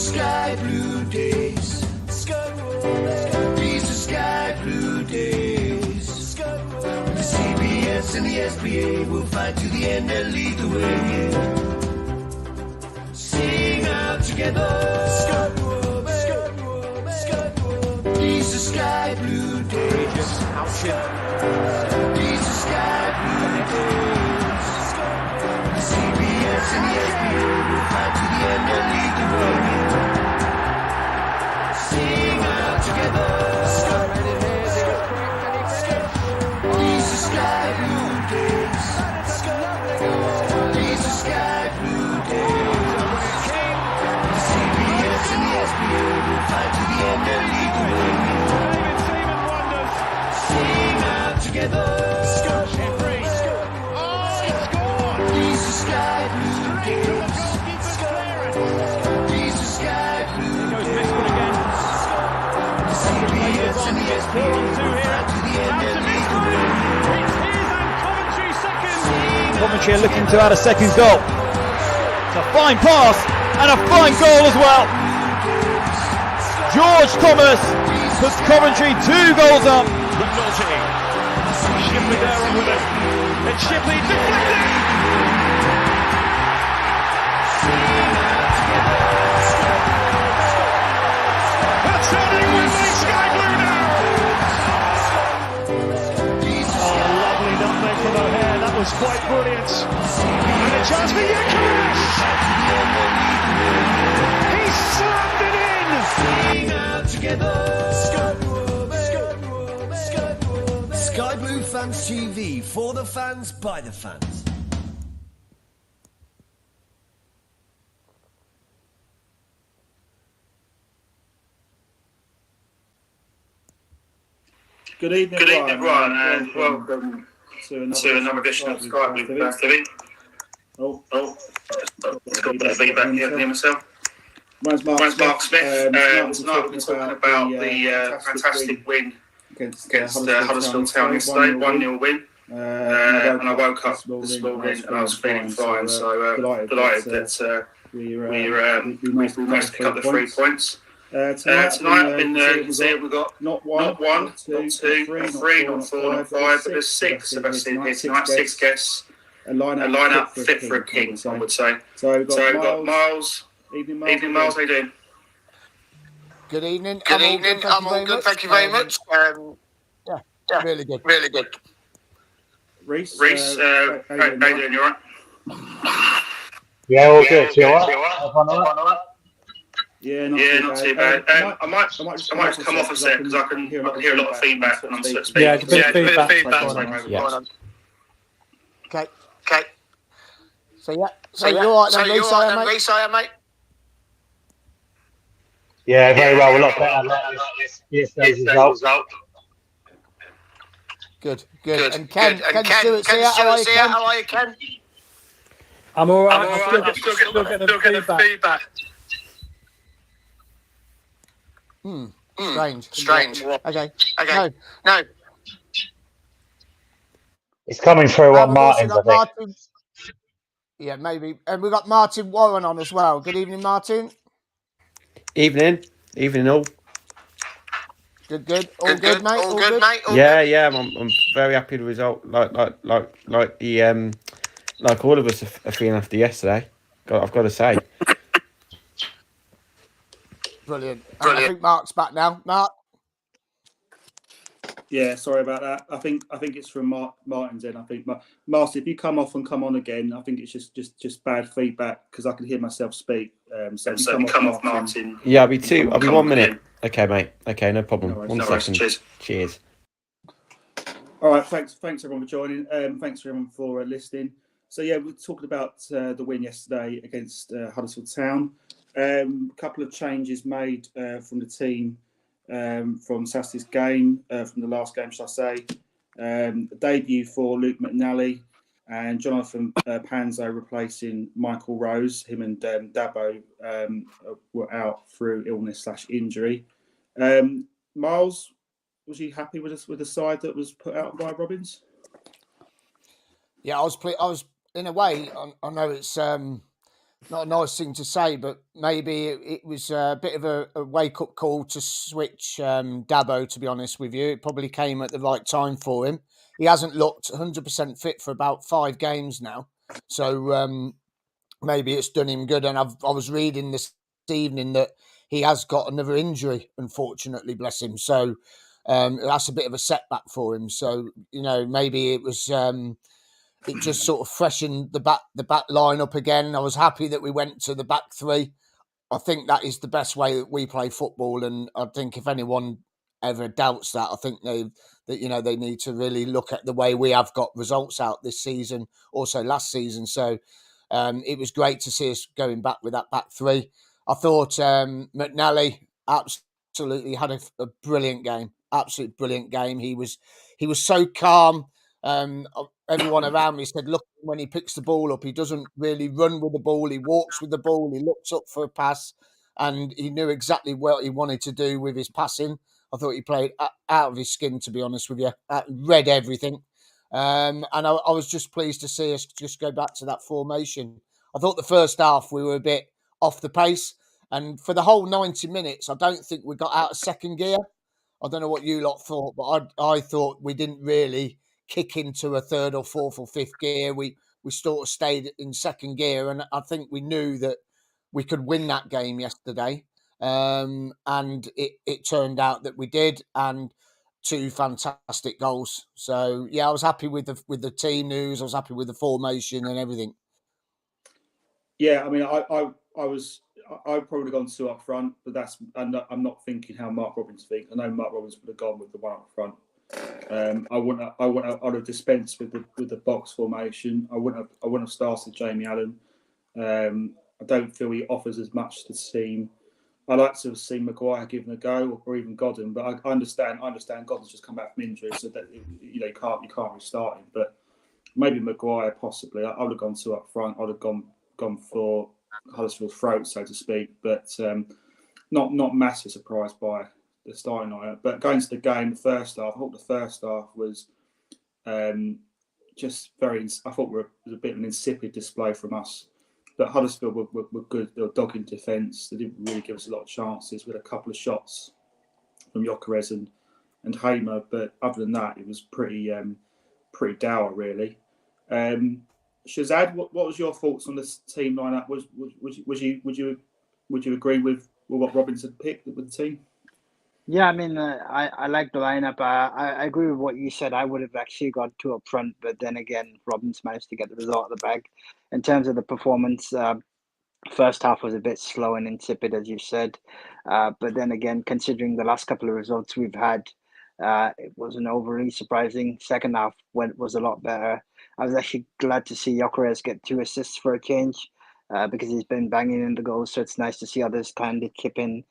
Sky Blue days. These are Sky Blue days. The CBS and the SBA will fight to the end and lead the way. Sing out together. These are Sky Blue days. These are Sky Blue days. The CBS and the SBA will fight to the end and lead the way. Sing out together. These are Sky Blue days. These are Sky Blue days. The CBS and the SBA will fight to the end and lead the way. Sing out together. These are Sky Blue days. These are Sky Blue days. The CBS and the SBA will fight to the end and lead the way. Coventry are looking to add a second goal. It's a fine pass and a fine goal as well. George Thomas puts Coventry 2 goals up. Shipley there on with it. And Shipley deflected. That's turning with the Sky Blue now. Oh, lovely nutmeg from O'Hare. That was quite brilliant. And a chance for Yekarish. He slammed it in. Sing out together. Sky Blue Fans TV, for the fans, by the fans. Good evening, Ryan, and welcome to another edition of Sky Blue Fans TV. It's got a bit of feedback here from myself. Mine's Mark Smith. Tonight we're talking about the fantastic win against Huddersfield Town yesterday, 1-0 win. And I woke up this morning and I was feeling fine, so delighted that we managed to pick up the 3 points. Tonight we've got not one, not two, not three, not four, not five, but there's 6 of us in here tonight, 6 guests. A line-up fit for a king, I would say. So we've got Miles. Evening, Miles, how you doing? Good evening. I'm all good, thank you very much. Yeah, really good. Really good. Reece, how you doing? You alright? Yeah, all good. You alright? Yeah, not too bad. I might come off a sec because I can hear a lot of feedback when I'm speaking. Yeah, a bit of feedback. Okay. So you're alright then, Reece, mate? Yeah, very well. A lot better than yesterday's result. Good. And Ken Stewart's here. How are you, Ken? I'm alright. I'm still getting the feedback. Strange. Okay. No. It's coming through on Martin's, I think. Yeah, maybe. And we've got Martin Warren on as well. Good evening, Martin. Evening all. Good. All good, mate. All good. Yeah. I'm very happy with the result. Like all of us are feeling after yesterday. I've got to say. Brilliant. I think Mark's back now. Mark. Yeah, sorry about that. I think it's from Martin's end. I think Marcy, if you come off and come on again, I think it's just bad feedback because I can hear myself speak. So come off, Martin. Yeah, I'll be 1 minute. Okay, mate. Okay, no problem. No 1 second. Cheers. All right, thanks everyone for joining. Thanks everyone for listening. So yeah, we're talking about the win yesterday against Huddersfield Town. A couple of changes made from the team from Saturday's game, from the last game, shall I say. A debut for Luke McNally and Jonathan Panzo replacing Michael Rose. Him and Dabo were out through illness/injury. Miles, was you happy with the side that was put out by Robbins? Yeah, I was in a way. I know it's not a nice thing to say, but maybe it was a bit of a wake-up call to switch Dabo, to be honest with you. It probably came at the right time for him. He hasn't looked 100% fit for about 5 games now. So maybe it's done him good. And I was reading this evening that he has got another injury, unfortunately, bless him. So that's a bit of a setback for him. So, maybe it was... it just sort of freshened the back line up again. I was happy that we went to the back 3. I think that is the best way that we play football, and I think if anyone ever doubts that, I think they need to really look at the way we have got results out this season, also last season. So it was great to see us going back with that back 3. I thought McNally absolutely had a brilliant game, absolutely brilliant game. He was so calm. Everyone around me said, look, when he picks the ball up, he doesn't really run with the ball. He walks with the ball. He looks up for a pass, and he knew exactly what he wanted to do with his passing. I thought he played out of his skin, to be honest with you. Read everything. And I was just pleased to see us just go back to that formation. I thought the first half we were a bit off the pace. And for the whole 90 minutes, I don't think we got out of second gear. I don't know what you lot thought, but I thought we didn't really kick into a third or fourth or fifth gear. We sort of stayed in second gear, and I think we knew that we could win that game yesterday. And it turned out that we did, and 2 fantastic goals. So yeah, I was happy with the team news. I was happy with the formation and everything. Yeah, I mean, I'd probably gone 2 up front, but I'm not thinking how Mark Robins thinks. I know Mark Robins would have gone with the 1 up front. I'd have dispensed with the box formation. I wouldn't have started Jamie Allen. I don't feel he offers as much to the team. I like to have seen Maguire given a go, or even Godden, but I understand Godden's just come back from injury, so that you can't restart him. But maybe Maguire possibly. I would have gone 2 up front. I'd have gone for Huddersfield's throat, so to speak. But not massive surprised by the starting lineup. But going to the game, the first half, I thought the first half was just very. I thought it was a bit of an insipid display from us. But Huddersfield were good. They were dogging defence. They didn't really give us a lot of chances. We had a couple of shots from Gyökeres and Hamer, but other than that, it was pretty dour, really. Shazad, what was your thoughts on this team lineup? Would you agree with what Robins had picked with the team? Yeah, I mean, I like the lineup. I agree with what you said. I would have actually got 2 up front, but then again, Robbins managed to get the result of the bag. In terms of the performance, first half was a bit slow and insipid, as you said. But then again, considering the last couple of results we've had, it wasn't overly surprising. Second half was a lot better. I was actually glad to see Gyökeres get 2 assists for a change, because he's been banging in the goals. So it's nice to see others kind of chip in.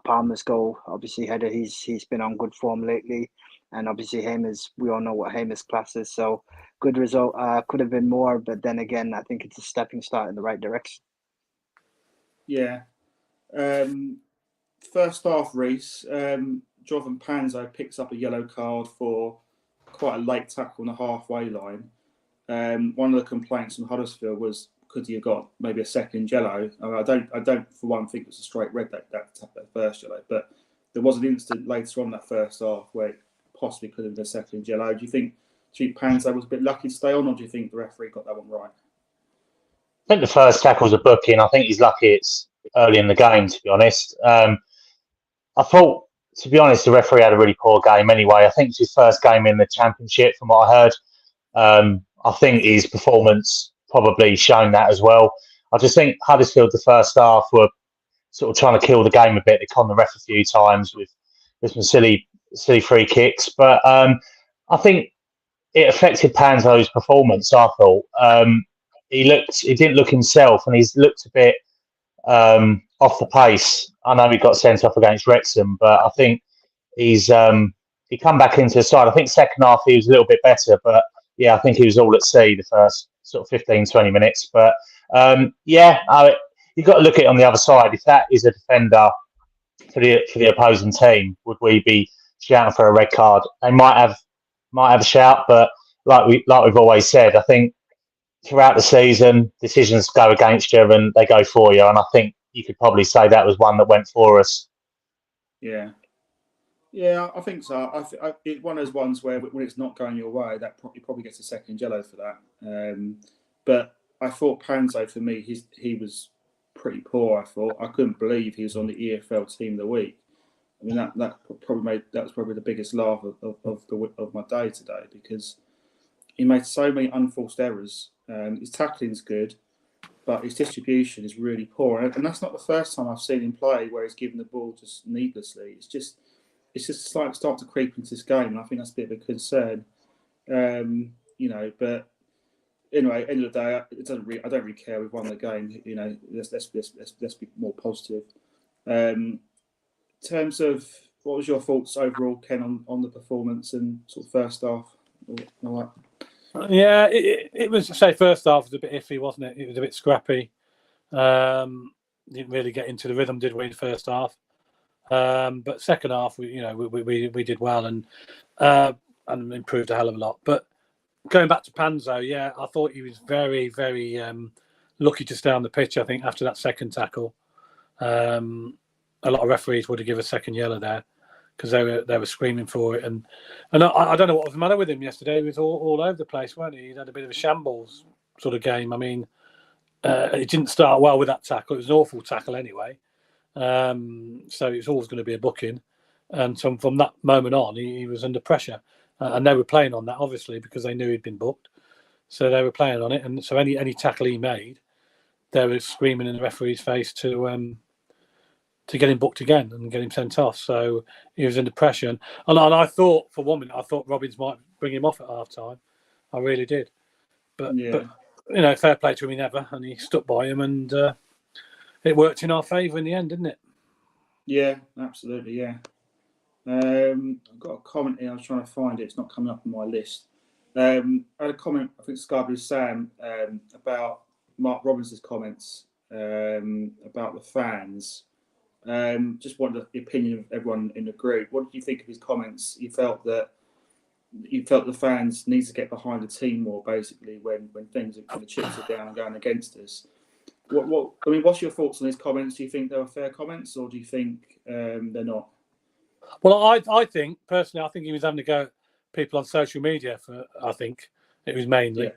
Palmer's goal, obviously header. He's been on good form lately, and obviously Hamer's. We all know what Hamer's class is. So good result. Could have been more, but then again, I think it's a stepping start in the right direction. Yeah. First half, Reece. Jonathan Panzo picks up a yellow card for quite a late tackle on the halfway line. One of the complaints from Huddersfield was, could he have got maybe a second yellow? I don't for one think it was a straight red that first yellow, but there was an instant later on that first half where it possibly could have been a second yellow. Do you think Panzo was a bit lucky to stay on, or do you think the referee got that one right? I think the first tackle's a booking. I think he's lucky it's early in the game, to be honest. I thought, to be honest, the referee had a really poor game anyway. I think it's his first game in the Championship, from what I heard. I think his performance probably shown that as well. I just think Huddersfield, the first half, were sort of trying to kill the game a bit. They conned the ref a few times with some silly free kicks. But I think it affected Panzo's performance, I thought. He didn't look himself, and he's looked a bit off the pace. I know he got sent off against Wrexham, but I think he come back into the side. I think second half he was a little bit better, but yeah, I think he was all at sea the first sort of 15, 20 minutes. But you've got to look at it on the other side. If that is a defender for the opposing team, would we be shouting for a red card? They might have a shout, but like we've always said, I think throughout the season, decisions go against you and they go for you. And I think you could probably say that was one that went for us. Yeah. Yeah, I think so. It's one of those ones where when it's not going your way, that probably gets a second yellow for that. But I thought Panzo, for me, he was pretty poor. I thought I couldn't believe he was on the EFL Team of the Week. I mean that was probably the biggest laugh of my day today, because he made so many unforced errors. His tackling's good, but his distribution is really poor, and that's not the first time I've seen him play where he's given the ball just needlessly. It's just like start to creep into this game, and I think that's a bit of a concern. But anyway, end of the day, I don't really care. We've won the game. Let's be more positive. In terms of what was your thoughts overall, Ken, on the performance and sort of first half? Yeah, it was. Say first half was a bit iffy, wasn't it? It was a bit scrappy. Didn't really get into the rhythm, did we, in the first half? But second half, we did well and improved a hell of a lot. But going back to Panzo, yeah, I thought he was very, very lucky to stay on the pitch. I think after that second tackle, a lot of referees would have given a second yellow there because they were screaming for it. And I don't know what was the matter with him yesterday. He was all over the place, wasn't he? He had a bit of a shambles sort of game. I mean, it didn't start well with that tackle. It was an awful tackle anyway. So it was always going to be a booking. And so from that moment on, he was under pressure. And they were playing on that, obviously, because they knew he'd been booked. So they were playing on it. And so any tackle he made, they were screaming in the referee's face to get him booked again and get him sent off. So he was under pressure. And I thought, for one minute, Robbins might bring him off at half-time. I really did. But fair play to him, he never. And he stuck by him. And it worked in our favour in the end, didn't it? Yeah, absolutely, yeah. I've got a comment here. I was trying to find it. It's not coming up on my list. I had a comment, I think Sky Blue Sam, about Mark Robinson's comments about the fans. Just wanted the opinion of everyone in the group. What did you think of his comments? You felt the fans need to get behind the team more, basically, when the chips are down and going against us. What's your thoughts on his comments? Do you think they were fair comments, or do you think they're not? Well, I think personally, he was having to go at people on social media. I think it was mainly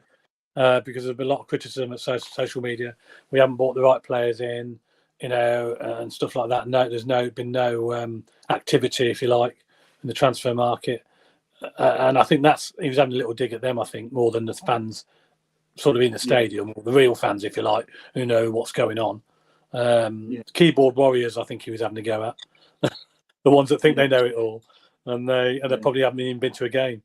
because there's been a lot of criticism at social media. We haven't brought the right players in, and stuff like that. No, there's been no activity, if you like, in the transfer market, and I think he was having a little dig at them. I think more than the fans, sort of in the stadium, or the real fans, if you like, who know what's going on. Keyboard warriors, I think he was having to go at. The ones that think they know it all, and they probably haven't even been to a game.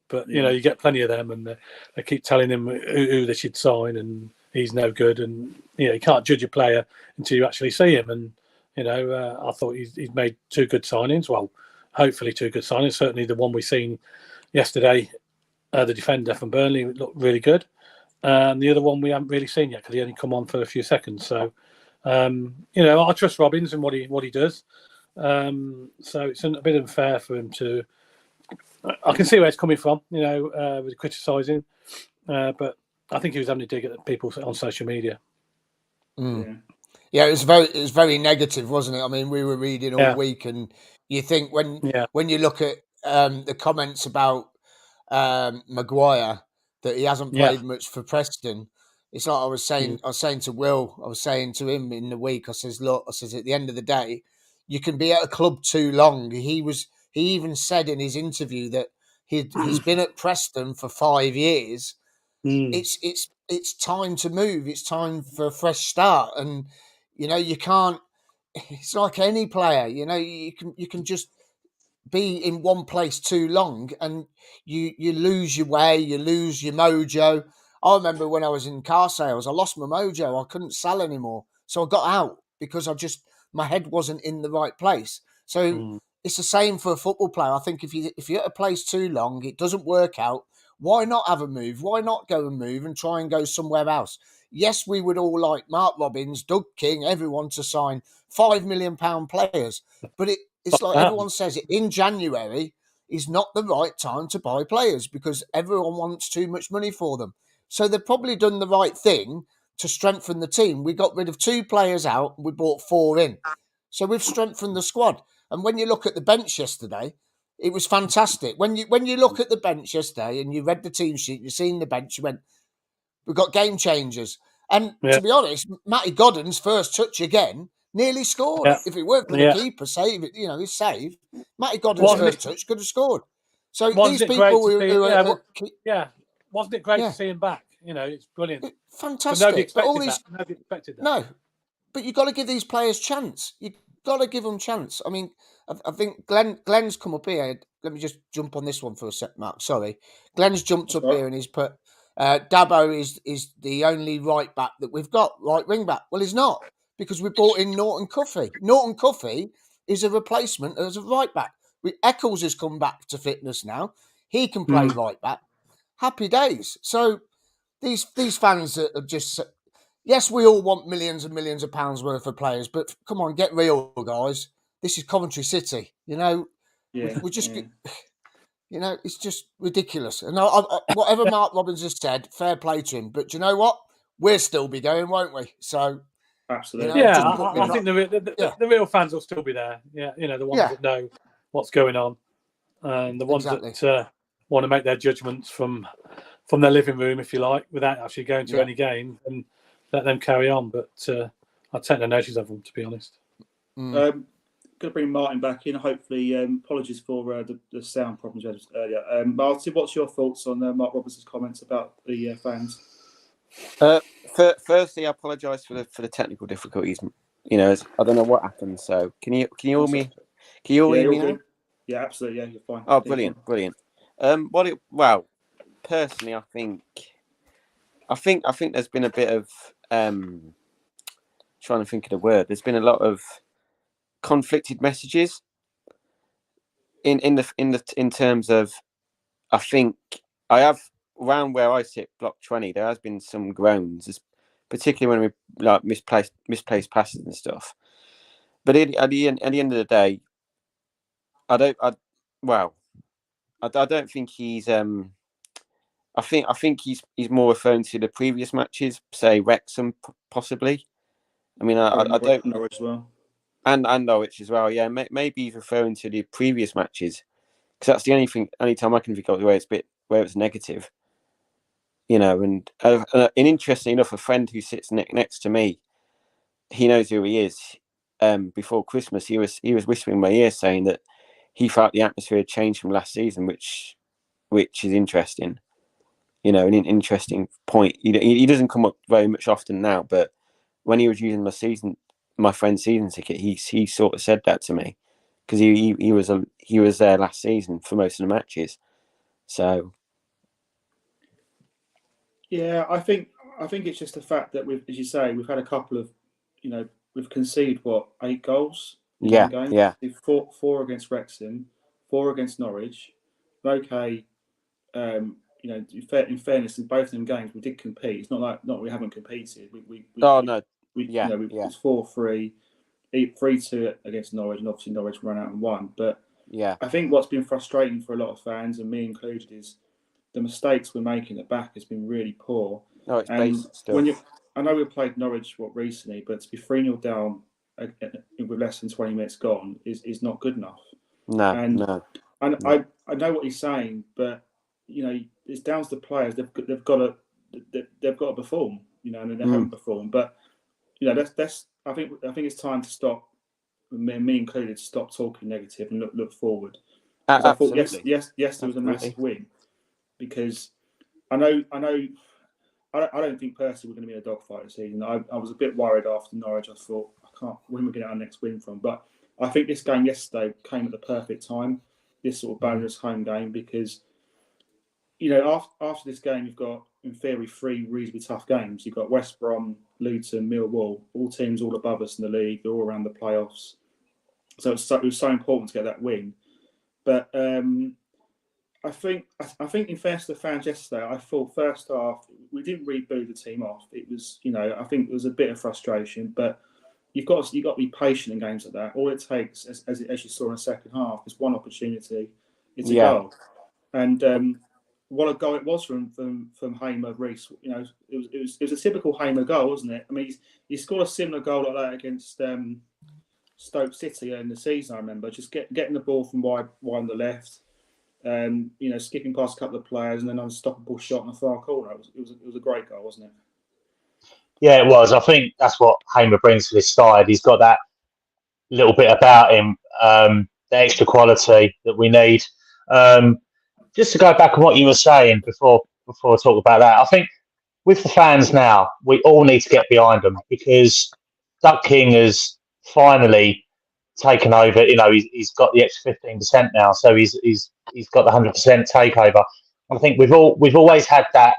But you get plenty of them, and they keep telling him who they should sign, and he's no good. And you can't judge a player until you actually see him. And I thought he's made two good signings. Well, hopefully two good signings. Certainly the one we seen yesterday, the defender from Burnley, looked really good. The other one we haven't really seen yet because he only come on for a few seconds. So I trust Robbins and what he does. So it's a bit unfair for him to. I can see where it's coming from, with criticising, but I think he was having to dig at people on social media. Yeah, it was very negative, wasn't it? I mean, we were reading all week, and you think when you look at the comments about Maguire, that he hasn't played much for Preston. It's like I was saying to Will, I was saying to him in the week, I says, at the end of the day, you can be at a club too long. He even said in his interview that he's been at Preston for 5 years. It's time to move. It's time for a fresh start. And you can't. It's like any player. You can just be in one place too long, and you lose your way. You lose your mojo. I remember when I was in car sales, I lost my mojo. I couldn't sell anymore, so I got out because my head wasn't in the right place. So it's the same for a football player. I think if you're at a place too long, it doesn't work out. Why not have a move? Why not go and move and try and go somewhere else? Yes, we would all like Mark Robbins, Doug King, everyone to sign £5 million players. But it's like everyone says, in January is not the right time to buy players because everyone wants too much money for them. So they've probably done the right thing to strengthen the team. We got rid of 2 players out, we brought 4 in. So we've strengthened the squad. And when you look at the bench yesterday, it was fantastic. When you look at the bench yesterday and you read the team sheet, you've seen the bench, you went, we've got game changers. And to be honest, Matty Godden's first touch again nearly scored. Yeah. If it weren't for the keeper save, his save, Matty Godden's first touch could have scored. So these people wasn't it great to see him back? It's brilliant. Fantastic. But nobody expected that. No, but you've got to give these players chance. You've got to give them chance. I mean, I think Glenn's come up here. Let me just jump on this one for a sec, Mark. Sorry. Glenn's jumped up here and he's put, Dabo is the only right back that we've got, right wing back. Well, he's not, because we brought in Norton Cuffy. Norton Cuffy is a replacement as a right back. Eccles has come back to fitness now. He can play right back. Happy days. So these fans that are just... Yes, we all want millions and millions of pounds worth of players, but come on, get real, guys. This is Coventry City. We're just... it's just ridiculous. And whatever Mark Robbins has said, fair play to him. But you know what? We'll still be going, won't we? So... Absolutely. I think the real fans will still be there. Yeah, the ones that know what's going on, and the ones that want to make their judgments from their living room, if you like, without actually going to any game, and let them carry on. But I take no notice of them, to be honest. Going to bring Martin back in. Hopefully, apologies for the sound problems we had earlier. Martin, what's your thoughts on Mark Robinson's comments about the fans? Firstly, I apologise for the technical difficulties. I don't know what happened. So can you hear me? Can you all hear me now? Yeah, absolutely. Yeah, you're fine. Oh, brilliant. Personally, I think there's been a bit of trying to think of the word. There's been a lot of conflicted messages in terms of. I think I have. Around where I sit, block 20, there has been some groans, particularly when we misplaced passes and stuff. But at the end of the day, I don't think he's. I think he's more referring to the previous matches, say Wrexham possibly. I mean, I don't Norwich as well, and Norwich as well. Yeah, maybe he's referring to the previous matches, because that's the only time I can think of where it's negative. And interestingly enough, a friend who sits next to me, he knows who he is. Before Christmas, he was whispering in my ear saying that he felt the atmosphere had changed from last season, which is interesting. An interesting point. He doesn't come up very much often now, but when he was using my friend's season ticket, he sort of said that to me, because he was there last season for most of the matches. So. Yeah, I think it's just the fact that as you say, we've had a couple of, we've conceded 8 goals in one game. Yeah. 4 against Wrexham, 4 against Norwich. Okay, in fairness, in both of them games we did compete. It's not we haven't competed. It's 4-3, 3-2 against Norwich, and obviously Norwich ran out and won. But I think what's been frustrating for a lot of fans, and me included, is the mistakes we're making at back has been really poor. No, it's basic stuff. I know we played Norwich recently, but to be 3-0 down with less than 20 minutes gone is not good enough. No. I know what he's saying, but it's down to the players. They've got to perform. And they haven't performed. But that's I think it's time to stop. Me included, stop talking negative and look forward. I thought yes, there was a massive win. Because I don't think personally we're going to be in a dogfight this season. I was a bit worried after Norwich. I thought, when we're going to get our next win from. But I think this game yesterday came at the perfect time, this sort of bonus home game, because, after this game, you've got, in theory, 3 reasonably tough games. You've got West Brom, Luton, Millwall, all teams all above us in the league. They're all around the playoffs. So it was so important to get that win. But I think in fairness to the fans yesterday, I thought first half we didn't really boo the team off. It was, I think there was a bit of frustration, but you've got to be patient in games like that. All it takes, as you saw in the second half, is one opportunity. It's a goal, and what a goal it was from Hamer Reese. You know, it was a typical Hamer goal, wasn't it? I mean, he scored a similar goal like that against Stoke City in the season. I remember just getting the ball from wide on the left, you know, skipping past a couple of players and then unstoppable shot in the far corner. It was a great goal, wasn't it? Yeah, it was. I think that's what Hamer brings to this side. He's got that little bit about him, the extra quality that we need. Just to go back on what you were saying before I talk about that, I think with the fans now, we all need to get behind them because Duck King has finally taken over. You know, he's got the extra 15% now, so he's got the 100% takeover. I think we've always had that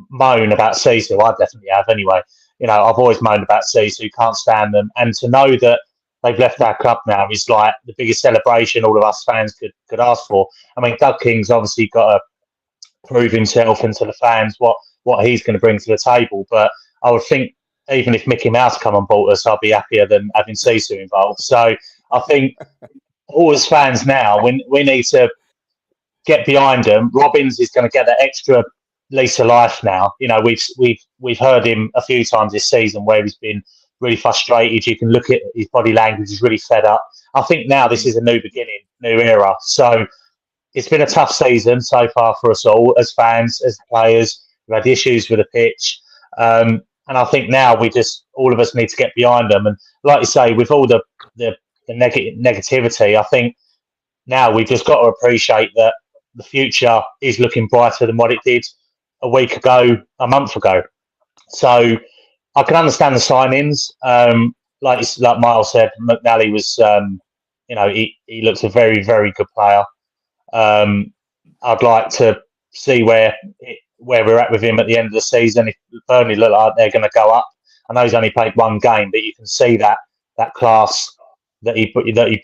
moan about Sisu. I definitely have anyway. You know, I've always moaned about Sisu, can't stand them, and to know that they've left our club now is like the biggest celebration all of us fans could ask for. I mean, Doug King's obviously got to prove himself and to the fans what he's going to bring to the table. But I would think even if Mickey Mouse come and bought us, I'll be happier than having Sisu involved. So I think all as fans now, we need to get behind them. Robbins is going to get that extra lease of life now. You know, we've heard him a few times this season where he's been really frustrated. You can look at his body language; he's really fed up. I think now this is a new beginning, new era. So it's been a tough season so far for us all as fans, as players. We've had issues with the pitch, and I think now all of us need to get behind them. And like you say, with all the negativity, I think now we've just got to appreciate that the future is looking brighter than what it did a week ago, a month ago. So I can understand the signings. Like Miles said, McNally was, you know, he looks a very, very good player. I'd like to see where we're at with him at the end of the season. If Burnley look like they're going to go up, I know he's only played one game, but you can see that class that he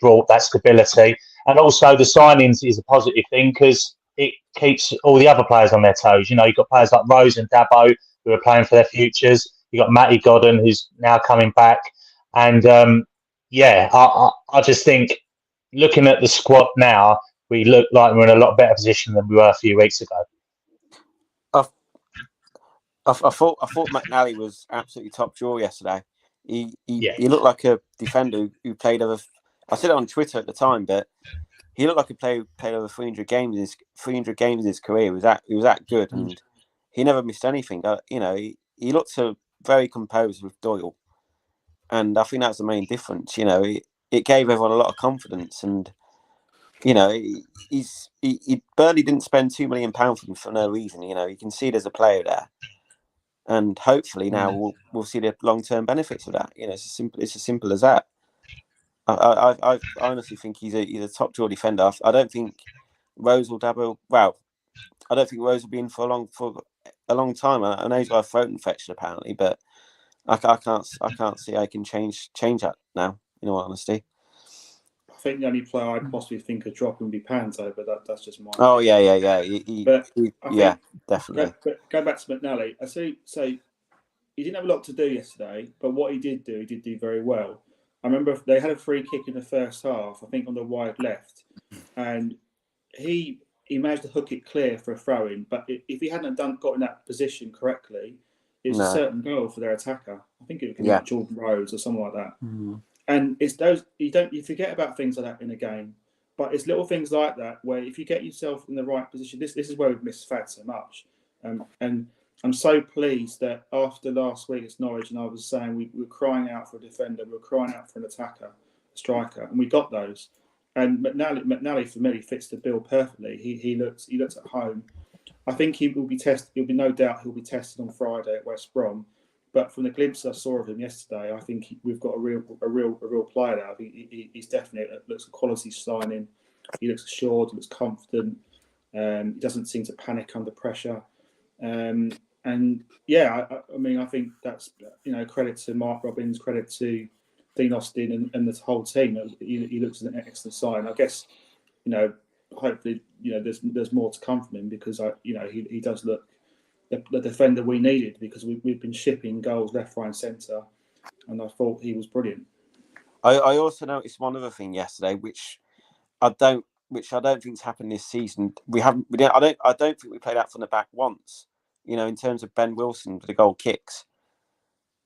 brought, that stability, and also the signings is a positive thing because it keeps all the other players on their toes. You know, you've got players like Rose and Dabo who are playing for their futures. You've got Matty Godden who's now coming back, and I just think looking at the squad now, we look like we're in a lot better position than we were a few weeks ago. I thought McNally was absolutely top draw yesterday. He looked like a defender who played over. I said it on Twitter at the time, but he looked like he played over 300 games in his career. He was that good, and he never missed anything. You know, he looked very composed with Doyle, and I think that's the main difference. You know, it gave everyone a lot of confidence, and you know, he Burnley didn't spend £2 million for him for no reason. You know, you can see there's a player there. And hopefully now we'll see the long-term benefits of that. You know, it's as simple as that. I honestly think he's a top draw defender. I don't think Rose will dabble. Well, I don't think Rose will be in for a long time. I know he's got a throat infection apparently, but I can't see how I can change that now. In all honesty, I think the only player I'd possibly think of dropping would be Panto, but that's just my. Oh opinion. yeah. Definitely. But go back to McNally. I see. So he didn't have a lot to do yesterday, but what he did do very well. I remember they had a free kick in the first half, I think on the wide left, and he managed to hook it clear for a throw in. But if he hadn't got in that position correctly, it was a certain goal for their attacker. I think it was Jordan Rhodes or something like that. Mm-hmm. And it's those you forget about things like that in a game. But it's little things like that where if you get yourself in the right position, this is where we've missed Fad so much. And I'm so pleased that after last week at Norwich, and I was saying we were crying out for a defender, we were crying out for an attacker, a striker, and we got those. And McNally for me fits the bill perfectly. He looks at home. I think he will be tested. He'll be no doubt he'll be tested on Friday at West Brom. But from the glimpse I saw of him yesterday, I think we've got a real player there. I think he's definitely looks a quality signing. He looks assured. He looks confident. He doesn't seem to panic under pressure. And yeah, I mean, I think that's credit to Mark Robbins, credit to Dean Austin and the whole team. He looks an excellent sign. I guess hopefully there's more to come from him because he does look the defender we needed because we've been shipping goals left, right, and centre, and I thought he was brilliant. I also noticed one other thing yesterday, which I don't which I don't think's happened this season. I don't think we played out from the back once. You know, in terms of Ben Wilson with the goal kicks.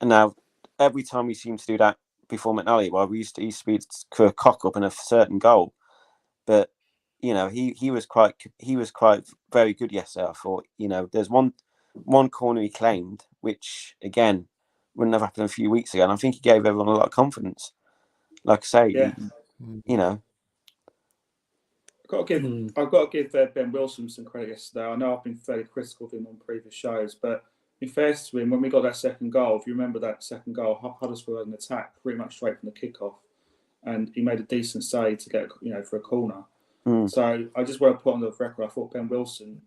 And now every time we seem to do that before McNally, well, we used to be a cock up and a certain goal, but you know, he was quite very good yesterday. I thought, you know, there's one corner he claimed, which again wouldn't have happened a few weeks ago, and I think he gave everyone a lot of confidence. Like I say, Yeah. you know, I've got to give Ben Wilson some credit yesterday. I know I've been fairly critical of him on previous shows, but in fairness to him, when we got that second goal, if you remember that second goal, Huddersfield had an attack pretty much straight from the kickoff, and he made a decent save to get, you know, for a corner. So I just want to put on the record, I thought Ben Wilson.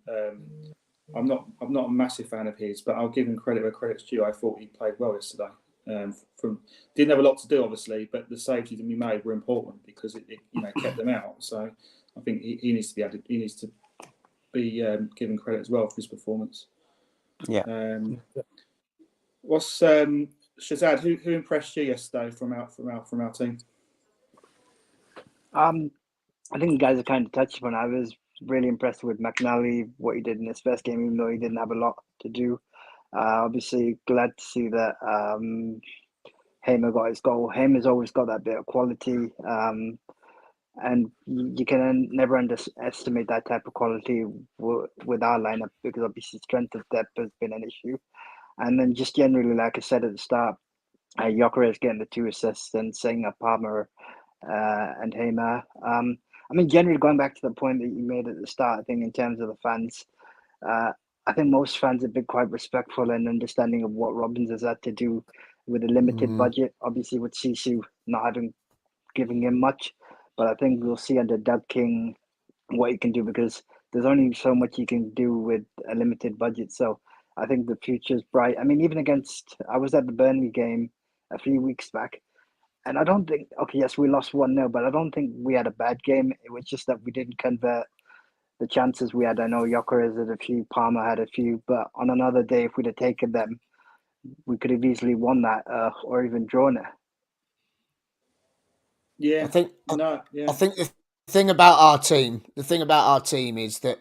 I'm not a massive fan of his, but I'll give him credit where credit's due. I thought he played well yesterday. Didn't have a lot to do, obviously, but the saves he made were important because it you know, kept them out. So I think he needs to be added. He needs to be given credit as well for his performance. Yeah. What's Shazad? Who impressed you yesterday from our team? I think you guys have kind of touched upon. I was really impressed with McNally, what he did in his first game, even though he didn't have a lot to do. Obviously, glad to see that Hamer got his goal. Hamer's always got that bit of quality, and you can never underestimate that type of quality with our lineup, because obviously strength of depth has been an issue. And then just generally, like I said at the start, Gyökeres getting the 2 assists and setting up Palmer and Hamer. I mean, generally going back to the point that you made at the start, I think in terms of the fans, I think most fans have been quite respectful and understanding of what Robins has had to do with a limited budget. Obviously, with Sisu not giving him much, but I think we'll see under Doug King what he can do, because there's only so much you can do with a limited budget. So I think the future's bright. I mean, even I was at the Burnley game a few weeks back, and I don't think, yes, we lost 1-0, but I don't think we had a bad game. It was just that we didn't convert the chances we had. I know Gyökeres had a few, Palmer had a few, but on another day, if we'd have taken them, we could have easily won that or even drawn it. Yeah, I think yeah. I think the thing about our team is that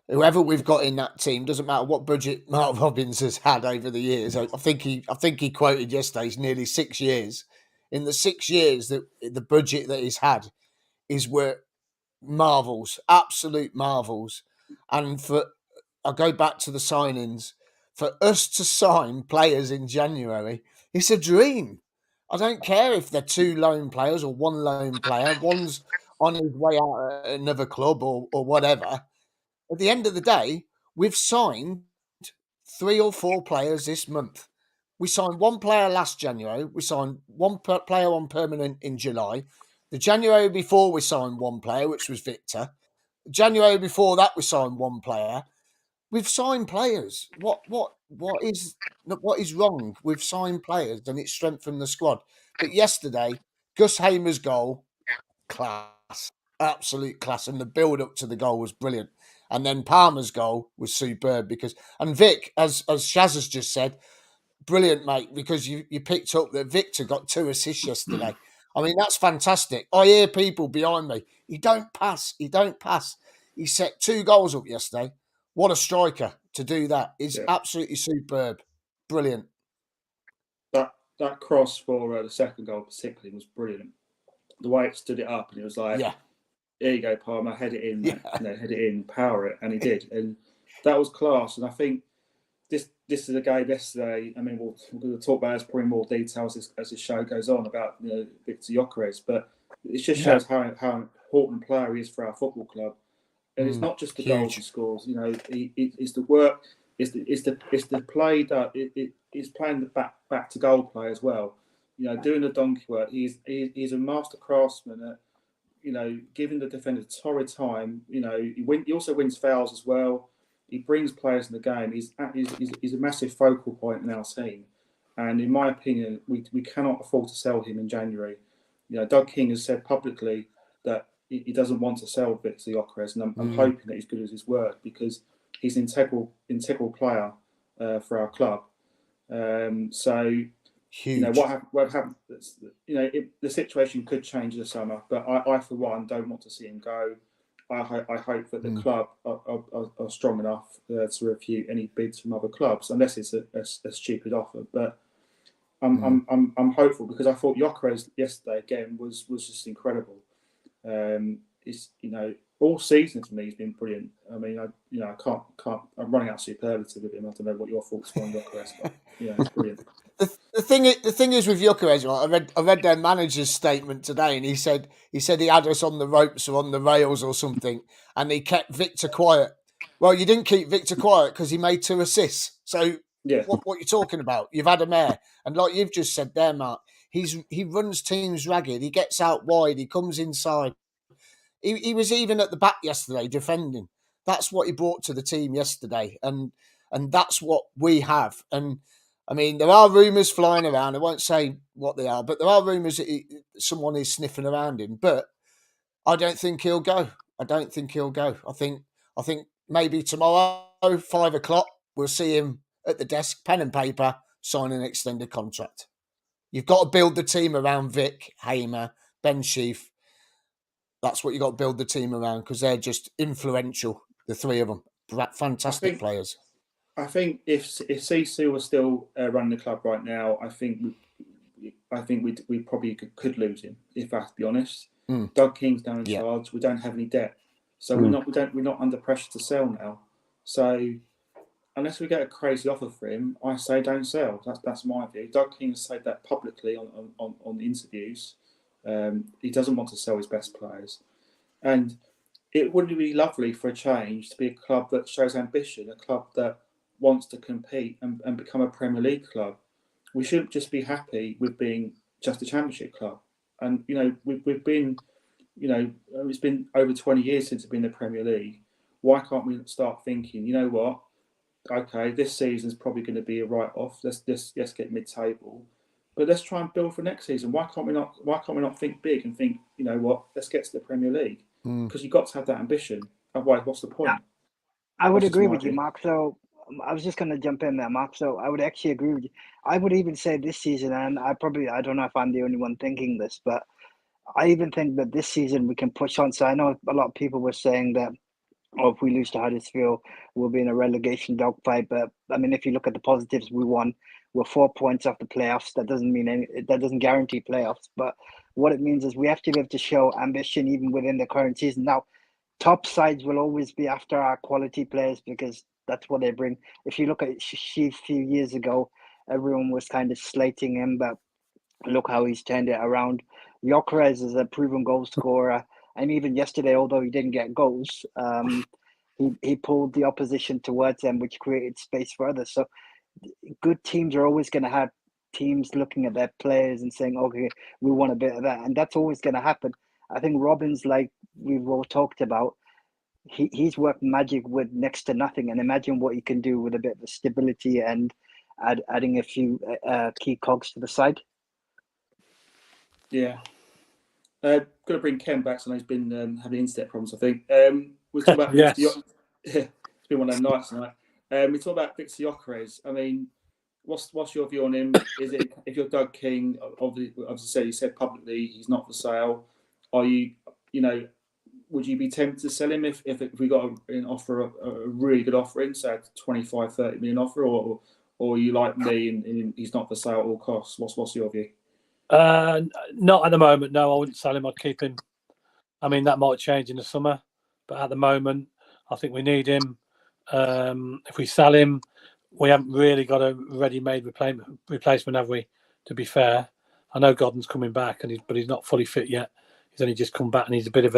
whoever we've got in that team, doesn't matter what budget Mark Robbins has had over the years. I think he quoted yesterday, it's nearly 6 years. In the 6 years that the budget that he's had is worth marvels, absolute marvels. And I'll go back to the signings. For us to sign players in January, it's a dream. I don't care if they're 2 loan players or 1 loan player. One's on his way out at another club or whatever. At the end of the day, we've signed 3 or 4 players this month. We signed 1 player last January. We signed 1 player on permanent in July. The January before, we signed 1 player, which was Victor. January before that, we signed 1 player. We've signed players. What is wrong? We've signed players, and it's strengthened the squad. But yesterday, Gus Hamer's goal, class, absolute class, and the build up to the goal was brilliant. And then Palmer's goal was superb and Vic, as Shaz has just said, brilliant, mate, because you picked up that Victor got 2 assists yesterday. I mean, that's fantastic. I hear people behind me. He don't pass. He set 2 goals up yesterday. What a striker to do that. Is absolutely superb. Brilliant. That cross for the second goal particularly was brilliant. The way it stood it up, and it was like, here you go, Palmer, head it in, mate. You know, head it in, power it, and he did. And that was class. And I think this is a game yesterday. I mean, we're going to talk about it probably more details as the show goes on about Victor Gyökeres, but it just shows how important a player he is for our football club. And it's not just the goals he scores. You know, it's the work, it's the play that it's playing the back to goal play as well. You know, doing the donkey work. He's a master craftsman at, you know, giving the defender torrid time. You know, he also wins fouls as well. He brings players in the game. He's a massive focal point in our team. And in my opinion, we cannot afford to sell him in January. You know, Doug King has said publicly that he doesn't want to sell Victor Gyökeres, and I'm hoping that he's good as his word, because he's an integral player for our club. So, huge. You know, what happened? You know, the situation could change in the summer, but I for one don't want to see him go. I hope that the club are strong enough to refute any bids from other clubs, unless it's a stupid offer. But I'm hopeful, because I thought Gyökeres yesterday again was just incredible. It's, you know, all season for me he's been brilliant. I mean, I can't. I'm running out superlative with him. I don't know what your thoughts were on Gyökeres, but yeah, it's brilliant. The thing is with Gyökeres, I read their manager's statement today, and he said he had us on the ropes or on the rails or something, and he kept Victor quiet. Well, you didn't keep Victor quiet because he made 2 assists. So Yeah, what you're talking about? You've had him there, and like you've just said there, Mark, he runs teams ragged. He gets out wide. He comes inside. He was even at the back yesterday defending. That's what he brought to the team yesterday, and that's what we have. And I mean, there are rumours flying around. I won't say what they are, but there are rumours that someone is sniffing around him. But I don't think he'll go. I think maybe tomorrow, 5 o'clock, we'll see him at the desk, pen and paper, sign an extended contract. You've got to build the team around Vic, Hamer, Ben Sheaf. That's what you got to build the team around, because they're just influential, the 3 of them. Fantastic players. I think if CC was still running the club right now, I think we probably could lose him, if I have to be honest. Doug King's down in charge. We don't have any debt, so we're not under pressure to sell now. So unless we get a crazy offer for him, I say don't sell. That's my view. Doug King has said that publicly on interviews. He doesn't want to sell his best players, and it wouldn't be lovely for a change to be a club that shows ambition, a club that wants to compete and become a Premier League club. We shouldn't just be happy with being just a Championship club. And you know, we've been, you know, it's been over 20 years since we've been in the Premier League. Why can't we start thinking, you know what? Okay, this season's probably going to be a write-off. Let's get mid-table. But let's try and build for next season. Why can't we not think big and think, you know what, let's get to the Premier League? Because you've got to have that ambition. Otherwise, what's the point? Yeah, I would agree with you, Mark. So I was just going to jump in there, Mark. So I would actually agree with you. I would even say this season, and I don't know if I'm the only one thinking this, but I even think that this season we can push on. So I know a lot of people were saying that, if we lose to Huddersfield, we'll be in a relegation dogfight. But I mean, if you look at the positives, we won. We're 4 points off the playoffs. That doesn't guarantee playoffs. But what it means is we have to be able to show ambition even within the current season. Now, top sides will always be after our quality players, because that's what they bring. If you look at Sheaf a few years ago, everyone was kind of slating him, but look how he's turned it around. Gyökeres is a proven goal scorer. And even yesterday, although he didn't get goals, he pulled the opposition towards them, which created space for others. So good teams are always going to have teams looking at their players and saying, okay, we want a bit of that. And that's always going to happen. I think Robin's, like we've all talked about, he's worked magic with next to nothing. And imagine what he can do with a bit of stability and adding a few key cogs to the side. Yeah. Got to bring Ken back, so he's been having internet problems, I think. We'll talk about yes. It's been one of those nights tonight. We talk about Victor Gyökeres. I mean, what's your view on him? Is it, if you're Doug King, obviously you said publicly he's not for sale. Are you, would you be tempted to sell him if we got an offer, a really good offer in, say 25, 30 million offer, or are you like me and he's not for sale at all costs? What's your view? Not at the moment. No, I wouldn't sell him. I'd keep him. I mean, that might change in the summer, but at the moment, I think we need him. If we sell him, we haven't really got a ready-made replacement, have we? To be fair, I know Godden's coming back, but he's not fully fit yet. He's only just come back, and he's a bit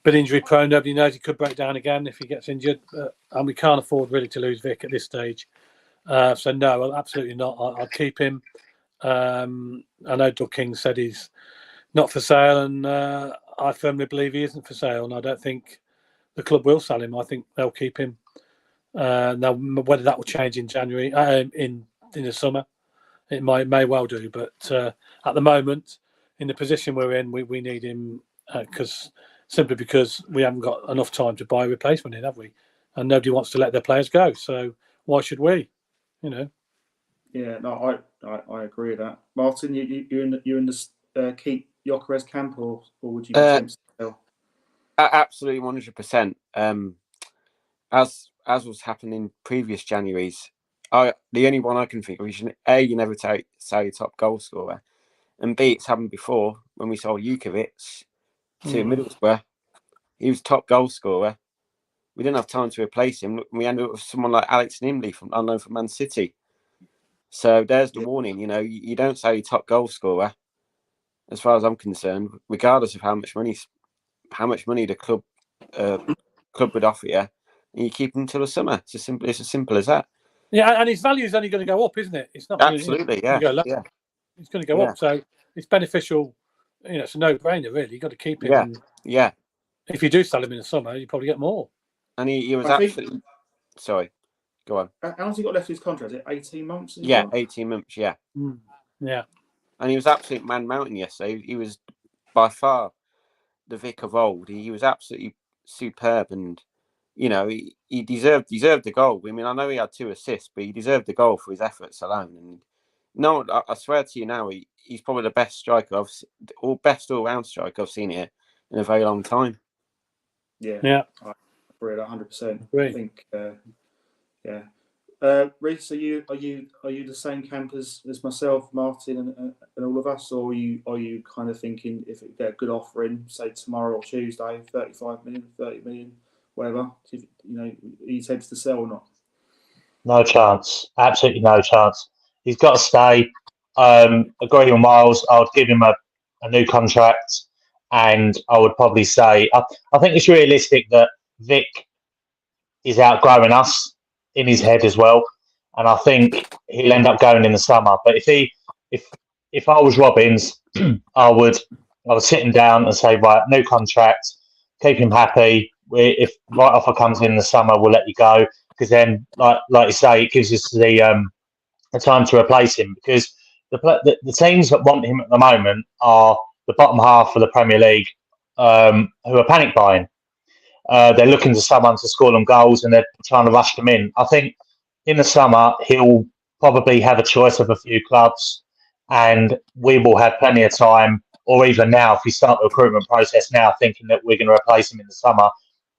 injury prone. Nobody knows, he could break down again if he gets injured, and we can't afford really to lose Vic at this stage. So no, absolutely not. I'll keep him. I know Doug King said he's not for sale, and I firmly believe he isn't for sale, and I don't think the club will sell him. I think they'll keep him. Now, whether that will change in January, in the summer, it may well do. But at the moment, in the position we're in, we need him simply because we haven't got enough time to buy a replacement in, have we? And nobody wants to let their players go. So why should we? Yeah, no, I agree with that. Martin, you're in the keep Gyökeres camp, or would you be tempted to sell? Absolutely, 100%. As was happening previous Januaries, the only one I can think of is you never sell your top goal scorer, and B, it's happened before when we sold Jukovic to Middlesbrough. He was top goal scorer. We didn't have time to replace him. We ended up with someone like Alex Nimley from Man City. So there's the warning. You don't sell your top goal scorer, as far as I'm concerned, regardless of how much money the club would offer you, and you keep him until the summer. It's as simple as that. Yeah, and his value is only going to go up, isn't it? It's not absolutely going to go low. Yeah. It's going to go up, so it's beneficial. It's a no-brainer, really. You've got to keep him. And if you do sell him in the summer, you probably get more. And he was absolutely. Sorry, go on. How long's he got left of his contract? Is it 18 months? 18 months. Yeah. Yeah. And he was absolute man mountain yesterday. He was by far the Vic of old. He was absolutely superb, and he deserved the goal. I mean, I know he had 2 assists, but he deserved the goal for his efforts alone. And no, I swear to you now, he's probably the best striker best all-round striker I've seen here in a very long time. Yeah. I agree 100%. I think, Reece, are you the same camp as myself, Martin, and all of us, or are you kind of thinking if it get a good offer in, say tomorrow or Tuesday, 35 million, 30 million, whatever, are you tempted to sell or not? No chance. Absolutely no chance. He's got to stay. Agree with Miles. I would give him a new contract, and I would probably say I think it's realistic that Vic is outgrowing us in his head as well, and I think he'll end up going in the summer. But if I was Robbins, I would sit him down and say, right, new contract, keep him happy. If right offer comes in the summer, we'll let you go, because then, like you say, it gives us the time to replace him, because the teams that want him at the moment are the bottom half of the Premier League, who are panic buying. They're looking for someone to score them goals, and they're trying to rush them in. I think in the summer he'll probably have a choice of a few clubs, and we will have plenty of time. Or even now, if we start the recruitment process now, thinking that we're going to replace him in the summer,